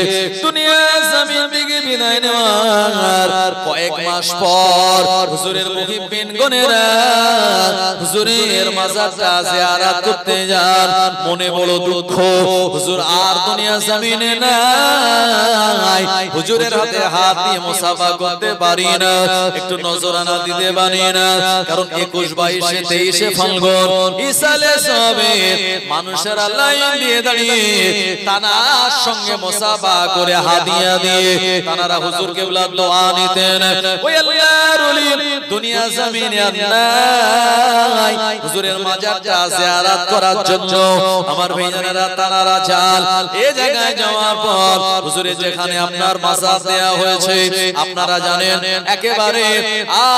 দুনিয়া জমিন থেকে বিদায় নেওয়ার কয়েক মাস পর হুজুরের মুহিব্বিন গণেরা হুজুরের মাজারটা জিয়ারত করতে যান। মনে বড় দুঃখ, হুজুর আর দুনিয়া জমিনে নাই। হুজুরের হাতে হাত দিয়ে মুসাফা করতে পারি না, একটু নজরানা দিতে পারি না, কারণ 21, 22, 23 ফাল্গুন ইসালে সবে মানুষেরা লাইন দিয়ে দাঁড়িয়ে তানার সঙ্গে মুসাফা করে হাদিয়া দিয়ে তানারা হুজুর কিবলা দোয়া নিতেন। ওই আল্লাহর ওলি দুনিয়া জমিনে নাই, হুজুরের মাজারটা জিয়ারত করার জন্য আমার ভাইজানেরা তানারা যান। এই জায়গায় যাওয়ার পর হুজুরের যেখানে আপনার মাজার দেয়া হয়েছে আপনারা জানেন, একেবারে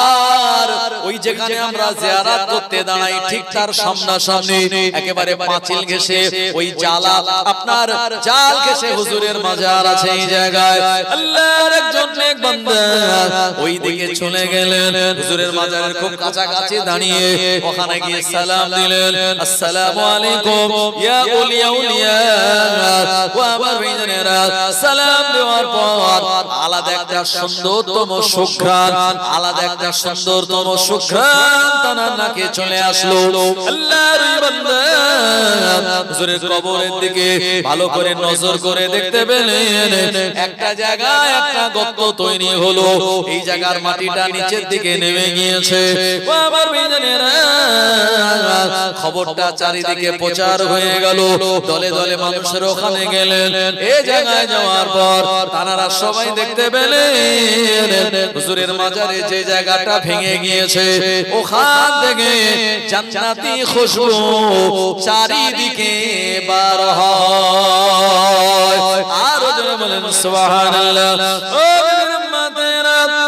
আর ওই যেখানে আমরা জিয়ারত করতে দাঁড়াই ঠিক তার সামনাসামনি একেবারে পাঁচিল ঘেঁষে ওই জালা আপনার জাল ঘেঁষে হুজুরের মাজার আছে। এই জায়গায় আল্লাহর একজন নেক বান্দা ওই দিকে চলে গেলেন, হুজুরের মাজারের খুব কাছাকাছি দাঁড়িয়ে ওখানে গিয়ে সালাম দিলেন, আসসালামু আলাইকুম ইয়া উলিয়া উলিয়া। ও আমার ভাইজানেরা, সালাম দেওয়া যাওয়ার পর আলাদা একটা সুন্দরতম সুঘ্রাণ, আলাদা একটা সুন্দরতম সুঘ্রাণ তার নাকে চলে আসলো। আল্লাহর বান্দা হুজুরের কবরের দিকে ভালো করে নজর করে দেখতে পেলেন একটা জায়গায় একটা গর্ত তৈরি হলো। এই জায়গার মাটিটা নিচের দিকে নেমে গিয়েছে। ও আমার ভাইজানেরা, খবরটা চারিদিকে প্রচার হয়ে গেল। দলে দলে মানুষের ওখানে গেলেন। এই জায়গায় যাওয়ার পর তারা সবাই দেখতে পেলেন হুজুরের মাজারে যে জায়গাটা ভেঙে গিয়েছে ওখান থেকে জান্নাতি খুশবু চারিদিকে বার হয়। আর জোরে বলেন সুবহানাল্লাহ।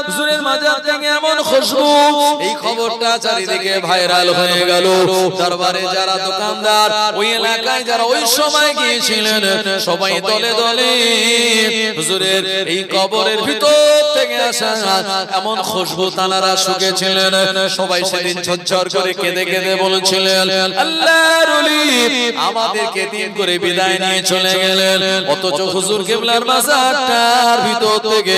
হুজুরের মাজার থেকে এমন খুশবু, এই খবরটা চারিদিকে ভাইরাল হয়ে গেল। দরবারে যারা দোকানদার, ওই এলাকায় যারা ওই সময় গিয়েছিলেন, সবাই দলে দলে হুজুরের এই কবরের ভিতর থেকে আসা এমন খুশবু তানারা শুকেছিলেন। সবাই সেদিন ঝরঝর করে কেঁদে কেঁদে বলেছিলেন, আল্লাহর ওলি আমাদেরকে দিন করে বিদায় নিয়ে চলে গেলেন, অথচ হুজুর কিবলার মাজারটার ভিতর থেকে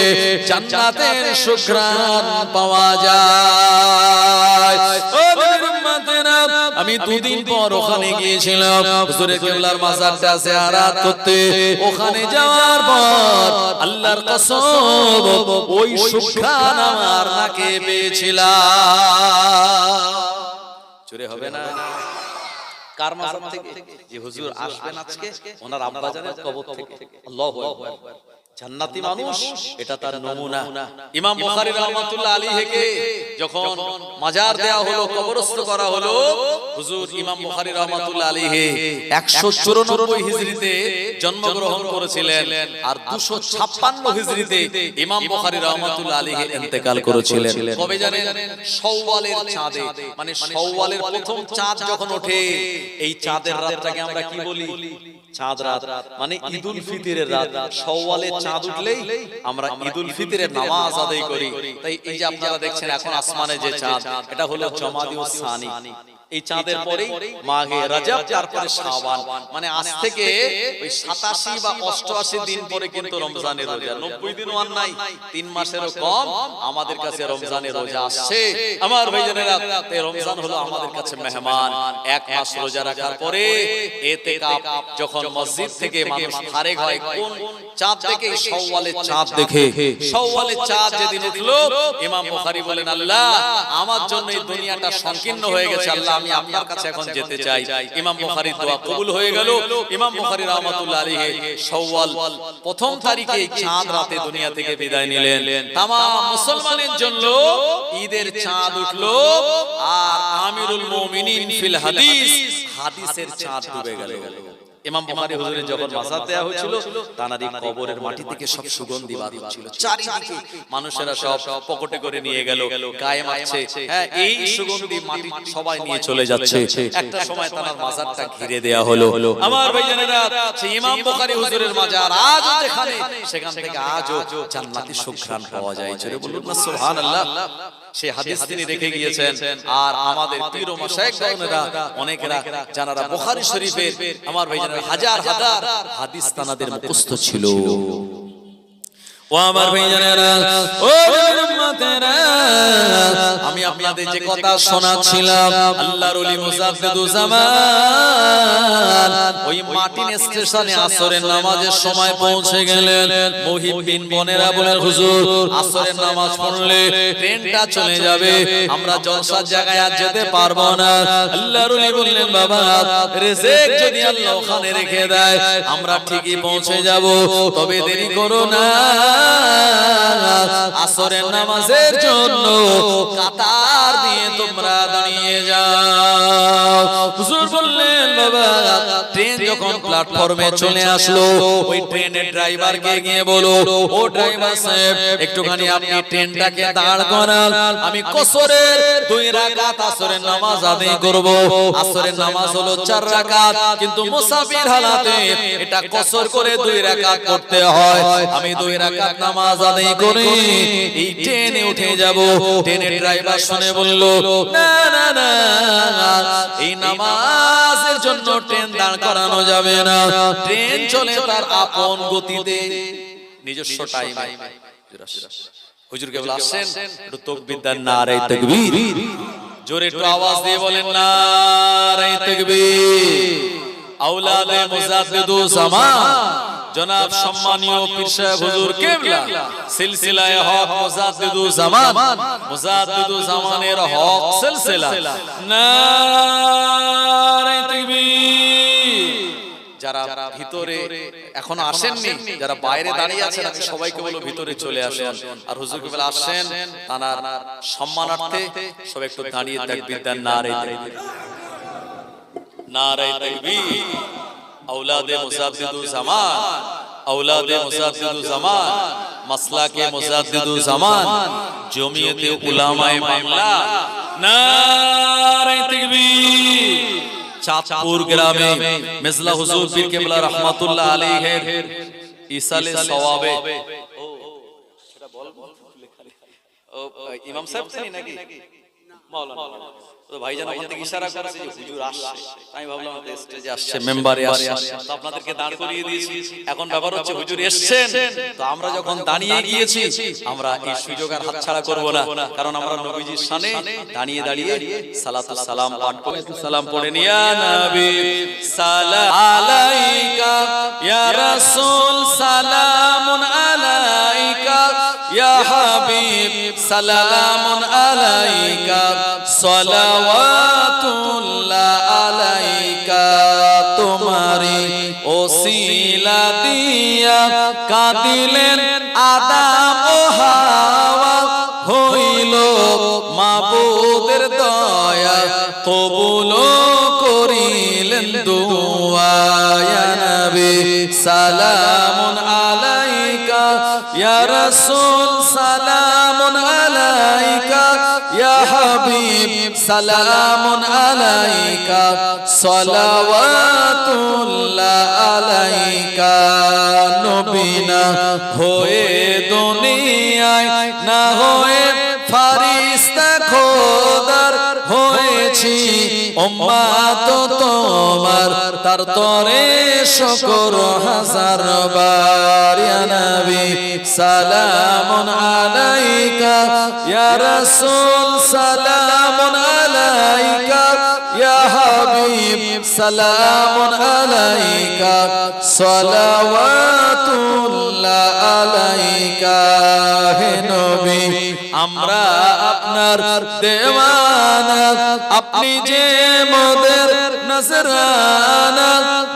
জান্নাতের সুঘ্রাণ পাওয়া যায়। ও নবীর উম্মতেরা, আমি দুদিন পর ওখানে গিয়েছিলাম হুজুরের কিবলার মাজারটা জিয়ারত করতে। ওখানে যাওয়ার পর আল্লাহর কসম ওই সুঘ্রাণ আমার নাকে পেয়েছিলাম। চুরে হবে না? কার মাজার থেকে? যে হুজুর আসবেন আজকে ওনার আব্বা জানের কবর থেকে। আল্লাহু আকবার। জান্নাতি মানুষ, এটা তার নমুনা। ইমাম বুখারী রাহমাতুল্লাহ আলাইহিকে যখন মাজার দেয়া হলো, কবরস্থ করা হলো, হুজুর ইমাম বুখারী রাহমাতুল্লাহ আলাইহি 194 হিজরিতে জন্মগ্রহণ করেছিলেন আর 256 হিজরিতে ইমাম বুখারী রাহমাতুল্লাহ আলাইহি ইন্তেকাল করেছিলেন। কবে জানেন? শাওয়ালের চাঁদে, মানে শাওয়ালের প্রথম চাঁদ যখন ওঠে, এই চাঁদের রাতটাকে আমরা কি বলি? চাঁদ রাত, মানে ঈদুল ফিতরের রাত। শাওয়ালের চাঁদ উঠলেই আমরা ঈদুল ফিতরের নামাজ আদায় করি। তাই এই যে আপনারা দেখছেন এখন আসমানে যে চাঁদ, এটা হলো জমাদিউস সানি। এই চাঁদের পরেই মাহে রজব, তারপরে শাবান, মানে আজ থেকে ওই 87 বা 88 দিন পরে কিন্তু রমজানের রোজা। 90 দিনও আর নাই, 3 মাসেরও কম আমাদের কাছে রমজানের রোজা আসছে। আমার ভাইজানেরা, এই রমজান হলো আমাদের কাছে মেহমান। 1 মাস রোজা রাখার পরে ইতিকাফ, যখন মসজিদ থেকে মানুষ ফারেগ হয় কোন চাঁদ থেকে? শাওয়ালের চাঁদ দেখে। শাওয়ালের চাঁদ যেদিন উঠলো, ইমাম বুখারী বলেন, আল্লাহ আমার জন্য এই দুনিয়াটা সংকীর্ণ হয়ে গেছে, আল্লাহ আমি আপনার কাছে এখন যেতে চাই। ইমাম বুখারীর দোয়া কবুল হয়ে গেল। ইমাম বুখারী রাহমাতুল্লাহ আলাইহি শাওয়াল প্রথম তারিখে চাঁদ রাতে দুনিয়া থেকে বিদায় নিলেন। तमाम মুসলমানের জন্য ঈদের চাঁদ উঠলো। আর আমিরুল মুমিনিন ফিল হাদিস, হাদিসের চাঁদ ডুবে গেল। ইমাম বুখারী হুজুরের যখন মাজার দেয়া হয়েছিল, তানারই কবরের মাটি থেকে সব সুগন্ধি বার হচ্ছিল। চারিদিকে মানুষেরা সব পকেটে করে নিয়ে গেল, গায়ে মাখছে। হ্যাঁ, এই সুগন্ধি মাটি সবাই নিয়ে চলে যাচ্ছে। একটা সময় তার মাজারটা ঘিরে দেয়া হলো। আমার ভাইজানেরা, সেই ইমাম বুখারী হুজুরের মাজার আজও যেখানে, সেখান থেকে আজও জান্নাতি সুঘ্রাণ পাওয়া যায়। জোরে বলুন না সুবহানাল্লাহ। সেই হাদিস তিনি রেখে গিয়েছেন। আর আমাদের পীর ও মাশায়েখগণেরা অনেকেরা যারা বুখারী শরীফের, আমার ভাইজানেরা, হাজার হাজার হাদিস তানাদের মুখস্থ ছিল। ও আমার ভাইজানেরা, ও উম্মতেরা, আমি আপনাদের যে কথা শোনাচ্ছিলাম, আল্লাহর ওলি মুজাদ্দিদুজ্জামান ওই মাটিন স্টেশনে আসরের নামাজের সময় পৌঁছে গেলেন। মুহিব্বিন বোনেরা বলেন, হুজুর আসরের নামাজ পড়লে ট্রেনটা চলে যাবে, আমরা জলসার জায়গায় আর যেতে পারবো না। আল্লাহর ওলি বললেন, বাবা রিজিক যদি আল্লাহ ওখানে রেখে দেয়, আমরা ঠিকই পৌঁছে যাব, তবে দেরি করো না। আসরের নামাজের জন্য কাতার দিয়ে তোমরা দাঁড়িয়ে যাও। হুজুর বললেন, বাবা ট্রেন যখন প্ল্যাটফর্মে চলে আসলো, ওই ট্রেনের ড্রাইভারকে গিয়ে বলো, ও ড্রাইভার সাহেব একটুখানি আপনি ট্রেনটাকে দাঁড় করান, আমি কসরের 2 রাকাত আসরের নামাজ আদায় করব। আসরের নামাজ হলো 4 রাকাত, কিন্তু মুসাফির হালাতে এটা কসর করে 2 রাকাত পড়তে হয়। আমি 2 রাকাত নামাজ আদায় করে এই ট্রেনে উঠে যাব। ট্রেনের ড্রাইভার শুনে বলল, না না না, এই নামাজের জন্য ট্রেন দাঁড় করানো যাবে না। ট্রেন চলে তার আপন গতিতে। নিজস্ব টাইমে হুজুর কেবল আসেন, একটু তাকবীর দেন, নারে তাকবীর, জোরে একটু আওয়াজ দিয়ে বলেন নারে তাকবীর। আওলাদে মুজাদ্দিদুজ জামান জনাব সম্মানীয় পীর সাহেব হুজুর কিবলা সিলসিলায়ে হক মুজাদ্দিদুজ জামান, মুজাদ্দিদুজ জামানের হক সিলসিলা, নারে তাকবীর। যারা ভিতরে এখনো আসেননি, যারা বাইরে দাঁড়িয়ে আছেন, আমি সবাইকে বলবো ভিতরে চলে আসুন। আর হুজুর কেবল আসেন তার সম্মানার্থে সবাই একটু দাঁড়িয়ে তাকবীর দেন, নারে তাকবীর, নারে তাকবীর। औलादे मुजाद्दिदुज ज़मान, औलादे मुजाद्दिदुज ज़मान, मसलाके मुजाद्दिदुज ज़मान, जमीयते उलामाए बांग्ला, नारे तकबीर। चाँदपुर ग्रामे मिसला हुजूर पीर किबला रहमतुल्लाह अलैहिर इसाले सवाबे इमाम साहब से नाকি মাওলানা তো ভাইজান ওখান থেকে ইশারা করেছে যে হুজুর আসছে, আমি ভাবলাম আমাদের স্টেজে আসছে, মেম্বারে আসছে, তো আপনাদেরকে দাঁড় করিয়ে দিয়েছি। এখন ব্যাপার হচ্ছে হুজুর এসেছেন, তো আমরা যখন দাঁড়িয়ে গিয়েছি আমরা এই সুযোগ আর হাতছাড়া করব না, কারণ আমরা নবীজির শানে দাঁড়িয়ে দাঁড়িয়ে সালাতুস সালাম পাঠ করে সালাম পড়ে নিয়ে, ইয়া নবী সালাম আলাইকা, ইয়া রাসূল সালামুন আলাইকা, ইয়া হাবিব সালামুন আলাইকা, সালাওয়াতুল্লাহ আলাইকা। তোমারি ওসিলা দিয়া কাঁদিলেন আদম ও হাওয়া, হইল মাবুদের দয়া, কবুল করিলেন দুআ। ইয়া নবী সালামুন আলাইকা, ইয়া রাসূল সালামুন আলাইকা, ইয়া হাবিব সালামুন আলাইকা, সালাওয়াতুল্লাহ আলাইকা। নবী না হয়ে দুনিয়ায়, না হয়ে ফারিস্তা খোদার হয়েছি উম্মত তোমার, তার তরে শুকর হাজার বার। ইয়া নবী সালামুন আলাইকা, ইয়া রাসূল সালামুন আলাইকা, ইয়া হাবিব সালামুন আলাইকা, সালাওয়াতুল্লাহ আলাইকা। হে নবী আমরা আপনার দেওয়ানা, আপনি যে মোদের নজরানা,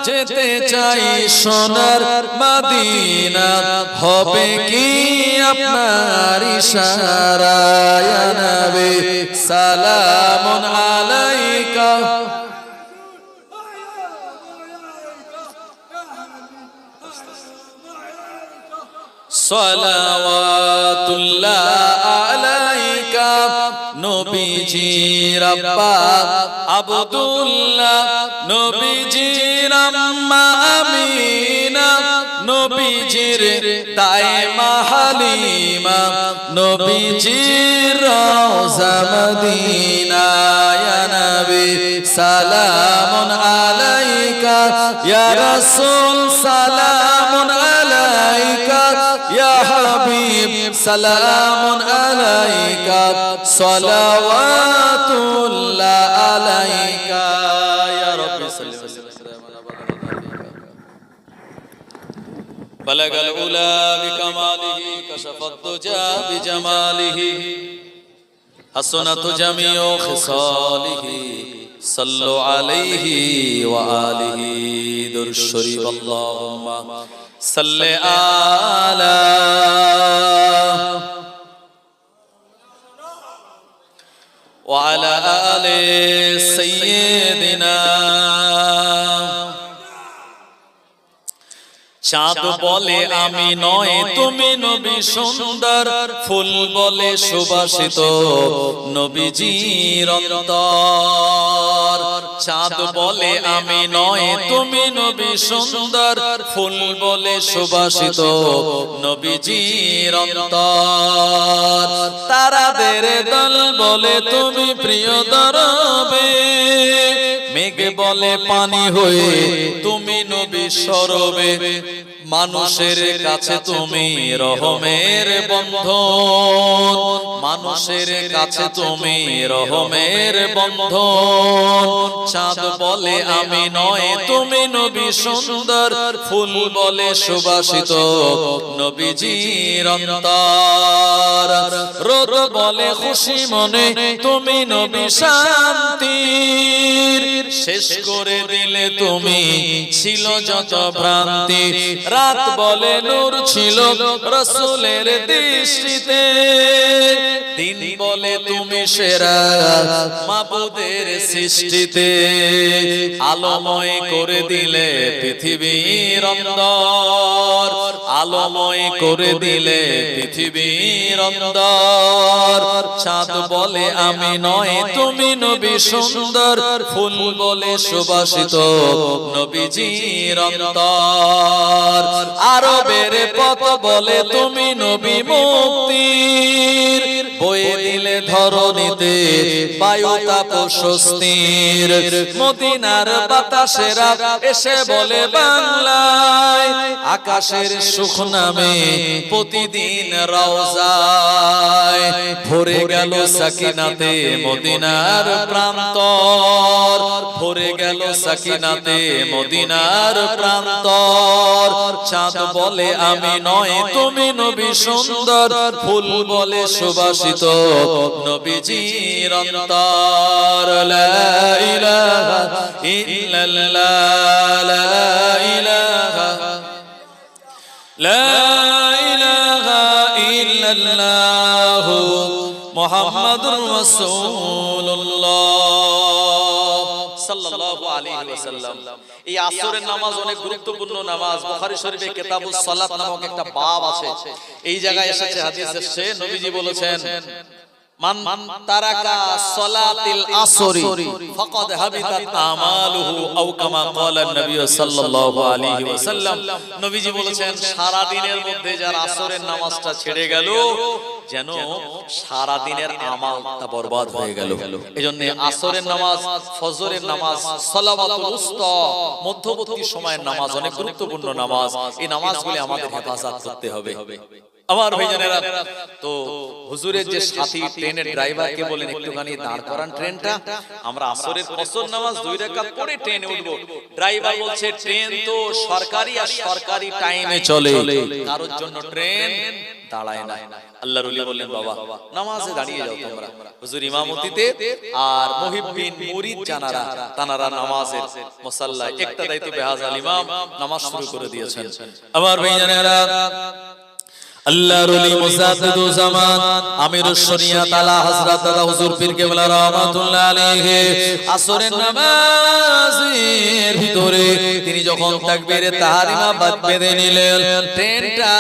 যেতে চাই সোনার মদিনা, হবে কি আপনার ইশারা। ইয়া নবী সালামুন আলাইকা, সালাওয়াতুল্লাহ আলাইকা। নবীজির আব্বা আব্দুল্লাহ, নবীজির আম্মা আমিনা, নবীজির দাইমা হালিমা, নবীজির রওজা মদিনা। ইয়া নবী সালামুন আলাইকা, ইয়া রাসূল সালামুন আলাইকা, ইয়া হাবিব সালামুন আলাইকা, সালাওয়াতুল্লাহ আলাইকা। ইয়া রাব্বি সাল্লি ওয়া সাল্লিম আলা বালাগাল উলা বিকামালিহি, কাশাফাত দুজা বিজামালিহি, হাসনাতু জামিউ খিসালিহি, সাল্লু আলাইহি ওয়া আলিহি। দুরূদ শরীফ। আল্লাহুম্মা সাল্লি আলা ওয়া আলা আলি সাইয়্যিদিনা। চাঁদ বলে আমি নয় তুমি নবী সুন্দর, ফুল বলে সুবাসিত নবীজির অন্তর। চাঁদ বলে আমি নয় তুমি নবী সুন্দর, ফুল বলে সুবাসিত নবীজির অন্তর। তারাদের দল বলে তুমি প্রিয় দরবে, মেঘ বলে পানি হয়ে তুমি নবী সরবে, মানুষের কাছে তুমি রহমের বন্ধন, মানুষের কাছে তুমি রহমের বন্ধন। চাঁদ বলে আমি নয় তুমি নবী সুন্দর, ফুল বলে সুবাসিত নবীজির অন্তর। রোদ বলে খুশি মনে তুমি নবী শান্তির, শেষ করে দিলে তুমি ছিল যত ভ্রান্তি। রাত বলে নূর ছিল রাসূলের দৃষ্টিতে, দিন বলে তুমি সেরা মাবুদের সৃষ্টিতে। আলোময় করে দিলে পৃথিবীর অন্তর, আলোময় করে দিলে পৃথিবীর অন্তর। চাঁদ বলে আমি নয় তুমি নবী সুন্দর, ফুল বলে সুবাসিত নবীজির অন্তর। আরবের পথ বলে তুমি নবী মুক্তির, বয়ে দিলে ধরণীতে বায়ু তাপ স্বস্তির। মদিনার বাতাসেরা এসে বলে বাংলায়, আকাশের সুখ নামে প্রতিদিন রওজায়। ভরে গেল সাকিনাতে মদিনার প্রান্তর, ভরে গেল সাকিনাতে মদিনার প্রান্তর। চাঁদ বলে আমি নয় তুমি নবী সুন্দর, ফুল বলে সুবাসিত নবীজির অন্তর। লা ইলাহা ইল্লাল্লাহ, লা ইলাহা, লা ইলাহা ইল্লাল্লাহ মুহাম্মাদুর রাসূলুল্লাহ সাল্লাল্লাহু আলাইহি ওয়াসাল্লাম। এই আসরের নামাজ অনেক গুরুত্বপূর্ণ নামাজ। বুখারী শরীফে কিতাবুস সালাত নামক একটা বাব আছে। এই জায়গায় এসেছে, হাদিস এসেছে, নবীজি বলেছেন মান তারাকা সালাতিল আসরি ফাকাদ হাবিতাত আমালুহু আও কামা ক্বালা নবী সাল্লাল্লাহু আলাইহি ওয়াসাল্লাম। নবীজি বলেছেন সারা দিনের মধ্যে যারা আসরের নামাজটা ছেড়ে গেল, যেন সারা দিনের আমালটা বরবাদ হয়ে গেল। এজন্য আসরের নামাজ, ফজরের নামাজ, সালাওয়াতুল উস্তা, মধ্যবর্তী সময়ের নামাজ অনেক গুরুত্বপূর্ণ নামাজ। এই নামাজগুলি আমাদের হেফাজত করতে হবে। আমার ভাইজানেরা, তো হুজুরের যে সাথী ট্রেনের ড্রাইভারকে বলেন একটুখানি দাঁড় করান ট্রেনটা, আমরা আসরের ফজর নামাজ 2 রাকাত পড়ে ট্রেনে উঠব। ড্রাইভার বলছে ট্রেন তো সরকারি আর সরকারি টাইমে চলে, কারোর জন্য ট্রেন দাঁড়ায় না। আল্লাহর ওলি বললেন বাবা নামাজে দাঁড়িয়ে যাও তোমরা। হুজুর ইমামতিতে আর মুহিব্বিন মুরিদ জানারা তানারা নামাজের মুসাল্লায় একটা দায়িত্ব বেহাজাল ইমাম নামাজ শুরু করে দিয়েছেন। আমার ভাইজানেরা, আল্লাহর ওলি মুজাদ্দিদুজ জামান আমিরুশ শরিয়াত আলা হযরত হুজুর পীর কেবলা রাহমাতুল্লাহ আলাইহি আসরের নামাজের ভিতরে তিনি যখন তাকবীরে তাহরিমা বাদ বেঁধে নিলেন, ট্রেনটা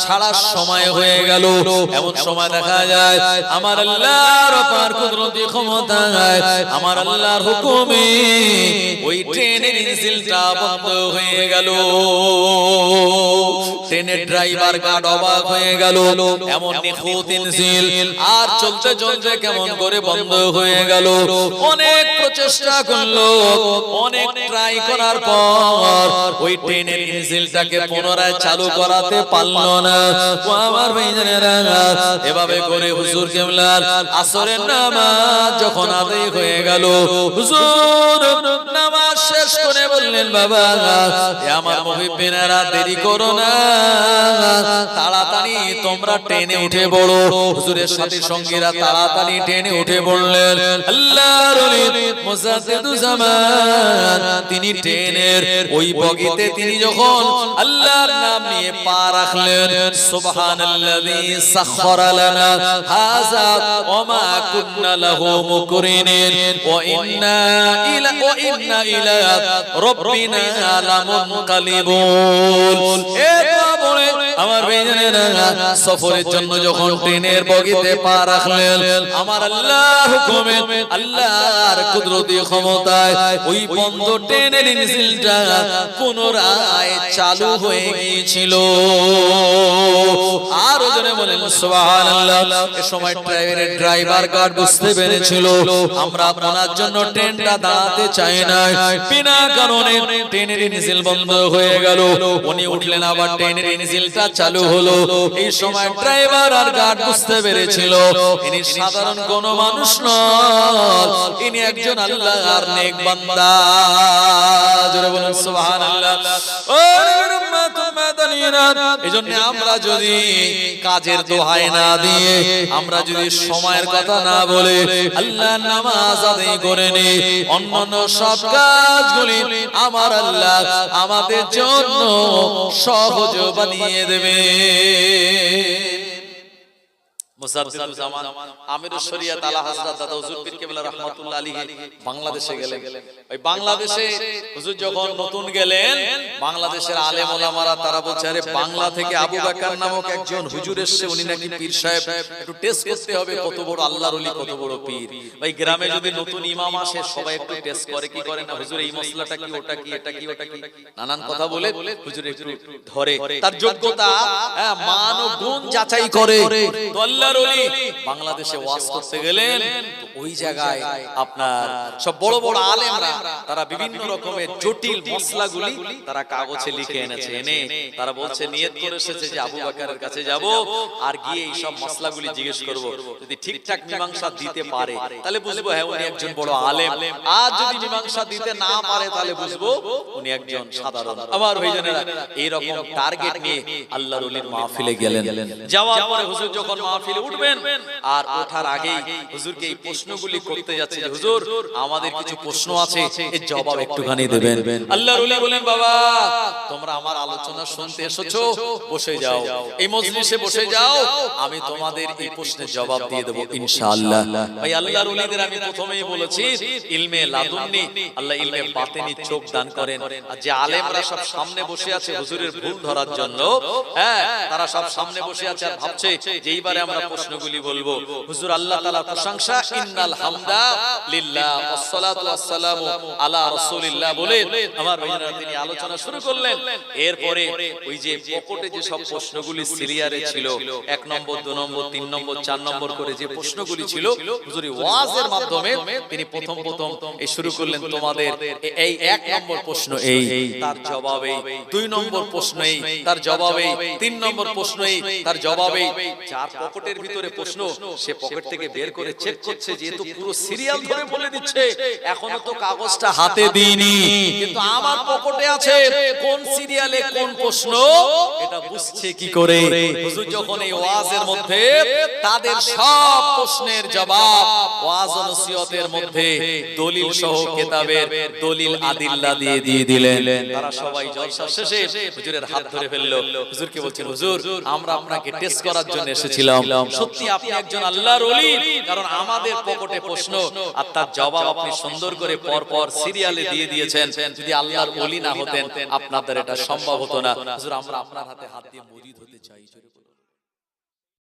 ছাড়ার সময় হয়ে গেল। এমন সময় দেখা যায় আমার আল্লাহর অপার কুদরতি ক্ষমতায়, আমার আল্লাহর হুকুমে ওই ট্রেনের ইঞ্জিনটা বন্ধ হয়ে গেল। ট্রেনের ড্রাইভার গার্ড অবাক হয়ে গেল, এমন নিখুঁত ইঞ্জিন আর চলতে চলতে কেমন করে বন্ধ হয়ে গেল। অনেক প্রচেষ্টা করলো, অনেক ট্রাই করার পর ওই ট্রেনের ইঞ্জিনটাকে পুনরায় চালু করাতে পারলো না। ও আমার ভাইজানেরা, এভাবে করে হুজুর কেবলার আসরের নামাজ যখন আদায় হয়ে গেল, হুজুর নামাজ শেষ করে বললেন বাবা আমার মুহিব্বিনেরা দেরি করো না, তাড়াতাড়ি তোমরা ট্রেনে উঠে পড়ো। হুজুরের সাথী সঙ্গীরা তাড়াতাড়ি ট্রেনে উঠে পড়লেন। আল্লাহর ওলি মুজাদ্দিদুজ জামান তিনি ট্রেনের ওই বগিতে তিনি যখন আল্লাহর নাম নিয়ে পা রাখলেন, সুবহানাল্লাযী সাখখারা লানা হাযা ওয়া মা কুন্না লাহু মুকরিনিন ওয়া ইন্না ইলা রাব্বিনা লামুনকালিবুন। এ তো বলে আমার বেজনে সফরের জন্য যখন ট্রেনের বগিতে পা রাখলেন, আমার আল্লাহ হুকুমে, আল্লাহর কুদরতি ক্ষমতায় ওই বন্ধ ট্রেনের ইঞ্জিনটা পুনরায় চালু হয়ে গিয়েছিল। আর ওজনে বলেন সুবহানাল্লাহ। এই সময় ট্রেনের ড্রাইভার গার্ড বুঝতে পেরেছিল আমরা আপনার জন্য ট্রেনটা দাঁড়াতে চাই না, বিনা কারণে ট্রেনের ইঞ্জিন বন্ধ হয়ে গেল। উনি উঠলেন, আবার ট্রেনের ইঞ্জিনটা চালু হলো। এই সময় ড্রাইভার আর গার্ড বুঝতে পেরেছিল ইনি সাধারণ কোন মানুষ নয়, ইনি একজন আল্লাহর নেক বান্দা। জোরে বলুন সুবহানাল্লাহ। ও এজন্য আমরা যদি কাজের দোহাই না দিয়ে, আমরা যদি সময়ের কথা না বলে আল্লাহর নামাজ আদায় করে নি, অন্যান্য সব কাজগুলি আমার আল্লাহ আমাদের জন্য সহজ বানিয়ে দেবে। মুসাদ্দিদুজ্জামান আমিরুশ শরিয়াত আলা হযরত দাদা হুজুর পীর কেবলা রাহমাতুল্লাহ আলাইহি বাংলাদেশে গেলেন। ওই বাংলাদেশে হুজুর যখন নতুন গেলেন, বাংলাদেশের আলেম ওলামারা তারা বলছে, আরে বাংলা থেকে আবু বকর নামক একজন হুজুর এসেছে, উনি নাকি পীর সাহেব, একটু টেস্ট করতে হবে কত বড় আল্লাহর ওলি, কত বড় পীর। ভাই গ্রামে যদি নতুন ইমাম আসে সবাই একটু টেস্ট করে, কি করে না, হুজুর এই মশলাটা কি, ওটা কি, এটা কি, ওটা কি, নানান কথা বলে হুজুর একটু ধরে, তার যোগ্যতা মান ও গুণ যাচাই করে। বাংলাদেশে ওয়াজ করতে গেলেন, ওই জায়গায় আপনার সব বড় বড় আলেমরা তারা বিভিন্ন রকমের জটিল মশলাগুলি তারা কাগজে লিখে এনেছে। এনে তারা বলছে নিয়ত করে এসেছে যে আবু বকরের কাছে যাব আর গিয়ে এই সব মশলাগুলি জিজ্ঞেস করব, যদি ঠিকঠাক মীমাংসা দিতে পারে তাহলে বুঝবো হ্যাঁ উনি একজন বড় আলেম, আর যদি মীমাংসা দিতে না পারে তাহলে বুঝবো উনি একজন সাধারণ। আমার ভাইজানেরা, এই রকম টার্গেট নিয়ে আল্লাহর ওলির মাহফিলে গেলেন। যাওয়ার পরে হুজুর যখন মাহফিলে উঠবেন, আর ওঠার আগেই হুজুরকে এই প্রশ্নগুলি করতে যাচ্ছে যে হুজুর আমাদের কিছু প্রশ্ন আছে, এর জবাব একটুখানি দেবেন। আল্লাহর ওলি বলেন, বাবা তোমরা আমার আলোচনা শুনতে এসেছো, বসে যাও, এই মজলিসে বসে যাও, আমি তোমাদের এই প্রশ্নের জবাব দিয়ে দেব ইনশাআল্লাহ। ভাই আল্লাহর ওলিদের আমি প্রথমেই বলেছি ইলমে লাদুন্নি, আল্লাহ ইলমে বাতিনি চোখ দান করেন। আর যে আলেমরা সব সামনে বসে আছে হুজুরের ভুল ধরার জন্য, হ্যাঁ তারা সব সামনে বসে আছে আর ভাবছে যে এইবারে আমরা প্রশ্নগুলি বলবো। হুজুর আল্লাহ তাআলার প্রশংসা, ইন্নাল হামদা লিল্লাহ ওয়াসসালাতু ওয়াসসালামু আলা রাসূলিল্লাহ বলে আমার ভাইরা তিনি আলোচনা শুরু করলেন। এরপরে ওই যে পকেটে যে সব প্রশ্নগুলি সিরিয়ালে ছিল, 1 নম্বর 2 নম্বর 3 নম্বর 4 নম্বর করে যে প্রশ্নগুলি ছিল, হুজুরি ওয়াজের মাধ্যমে তিনি প্রথম এই শুরু করলেন, তোমাদের এই 1 নম্বর প্রশ্ন এই, তার জবাবে 2 নম্বর প্রশ্ন এই, তার জবাবে 3 নম্বর প্রশ্ন এই, তার জবাবে যার পকেটের ভিতরে প্রশ্ন সে পকেট থেকে বের করে চেক করছে, যেহেতু পুরো সিরিয়াল ধরে বলে দিচ্ছে, এখনো তো কাগজটা হাতে দিইনি কিন্তু আমার পকেটে আছে কোন সিরিয়ালে কোন প্রশ্ন, এটা বুঝছে কি করে? হুজুর যখন এই ওয়াজের মধ্যে তাদের সব প্রশ্নের জবাব ওয়াজ ও নসিহতের মধ্যে দলিল সহ কিতাবের দলিল আদিল্লা দিয়ে দিলেন। তারা সবাই জলসা শেষে হুজুরের হাত ধরে ফেললো। হুজুরকে বলছেন, হুজুর আমরা আপনাকে টেস্ট করার জন্য এসেছিলাম, সত্যি আপনি একজন আল্লাহর ওলি, কারণ আমাদের পকেটে প্রশ্ন আর তার জবাব আপনি সুন্দর করে পরপর সিরিয়ালে দিয়ে দিয়েছেন। যদি আল্লাহর ওলি না হতেন আপনাদের এটা সম্ভব হতো না। হুজুর আমরা আপনার হাতে হাত দিয়ে মুরিদ হতে চাই।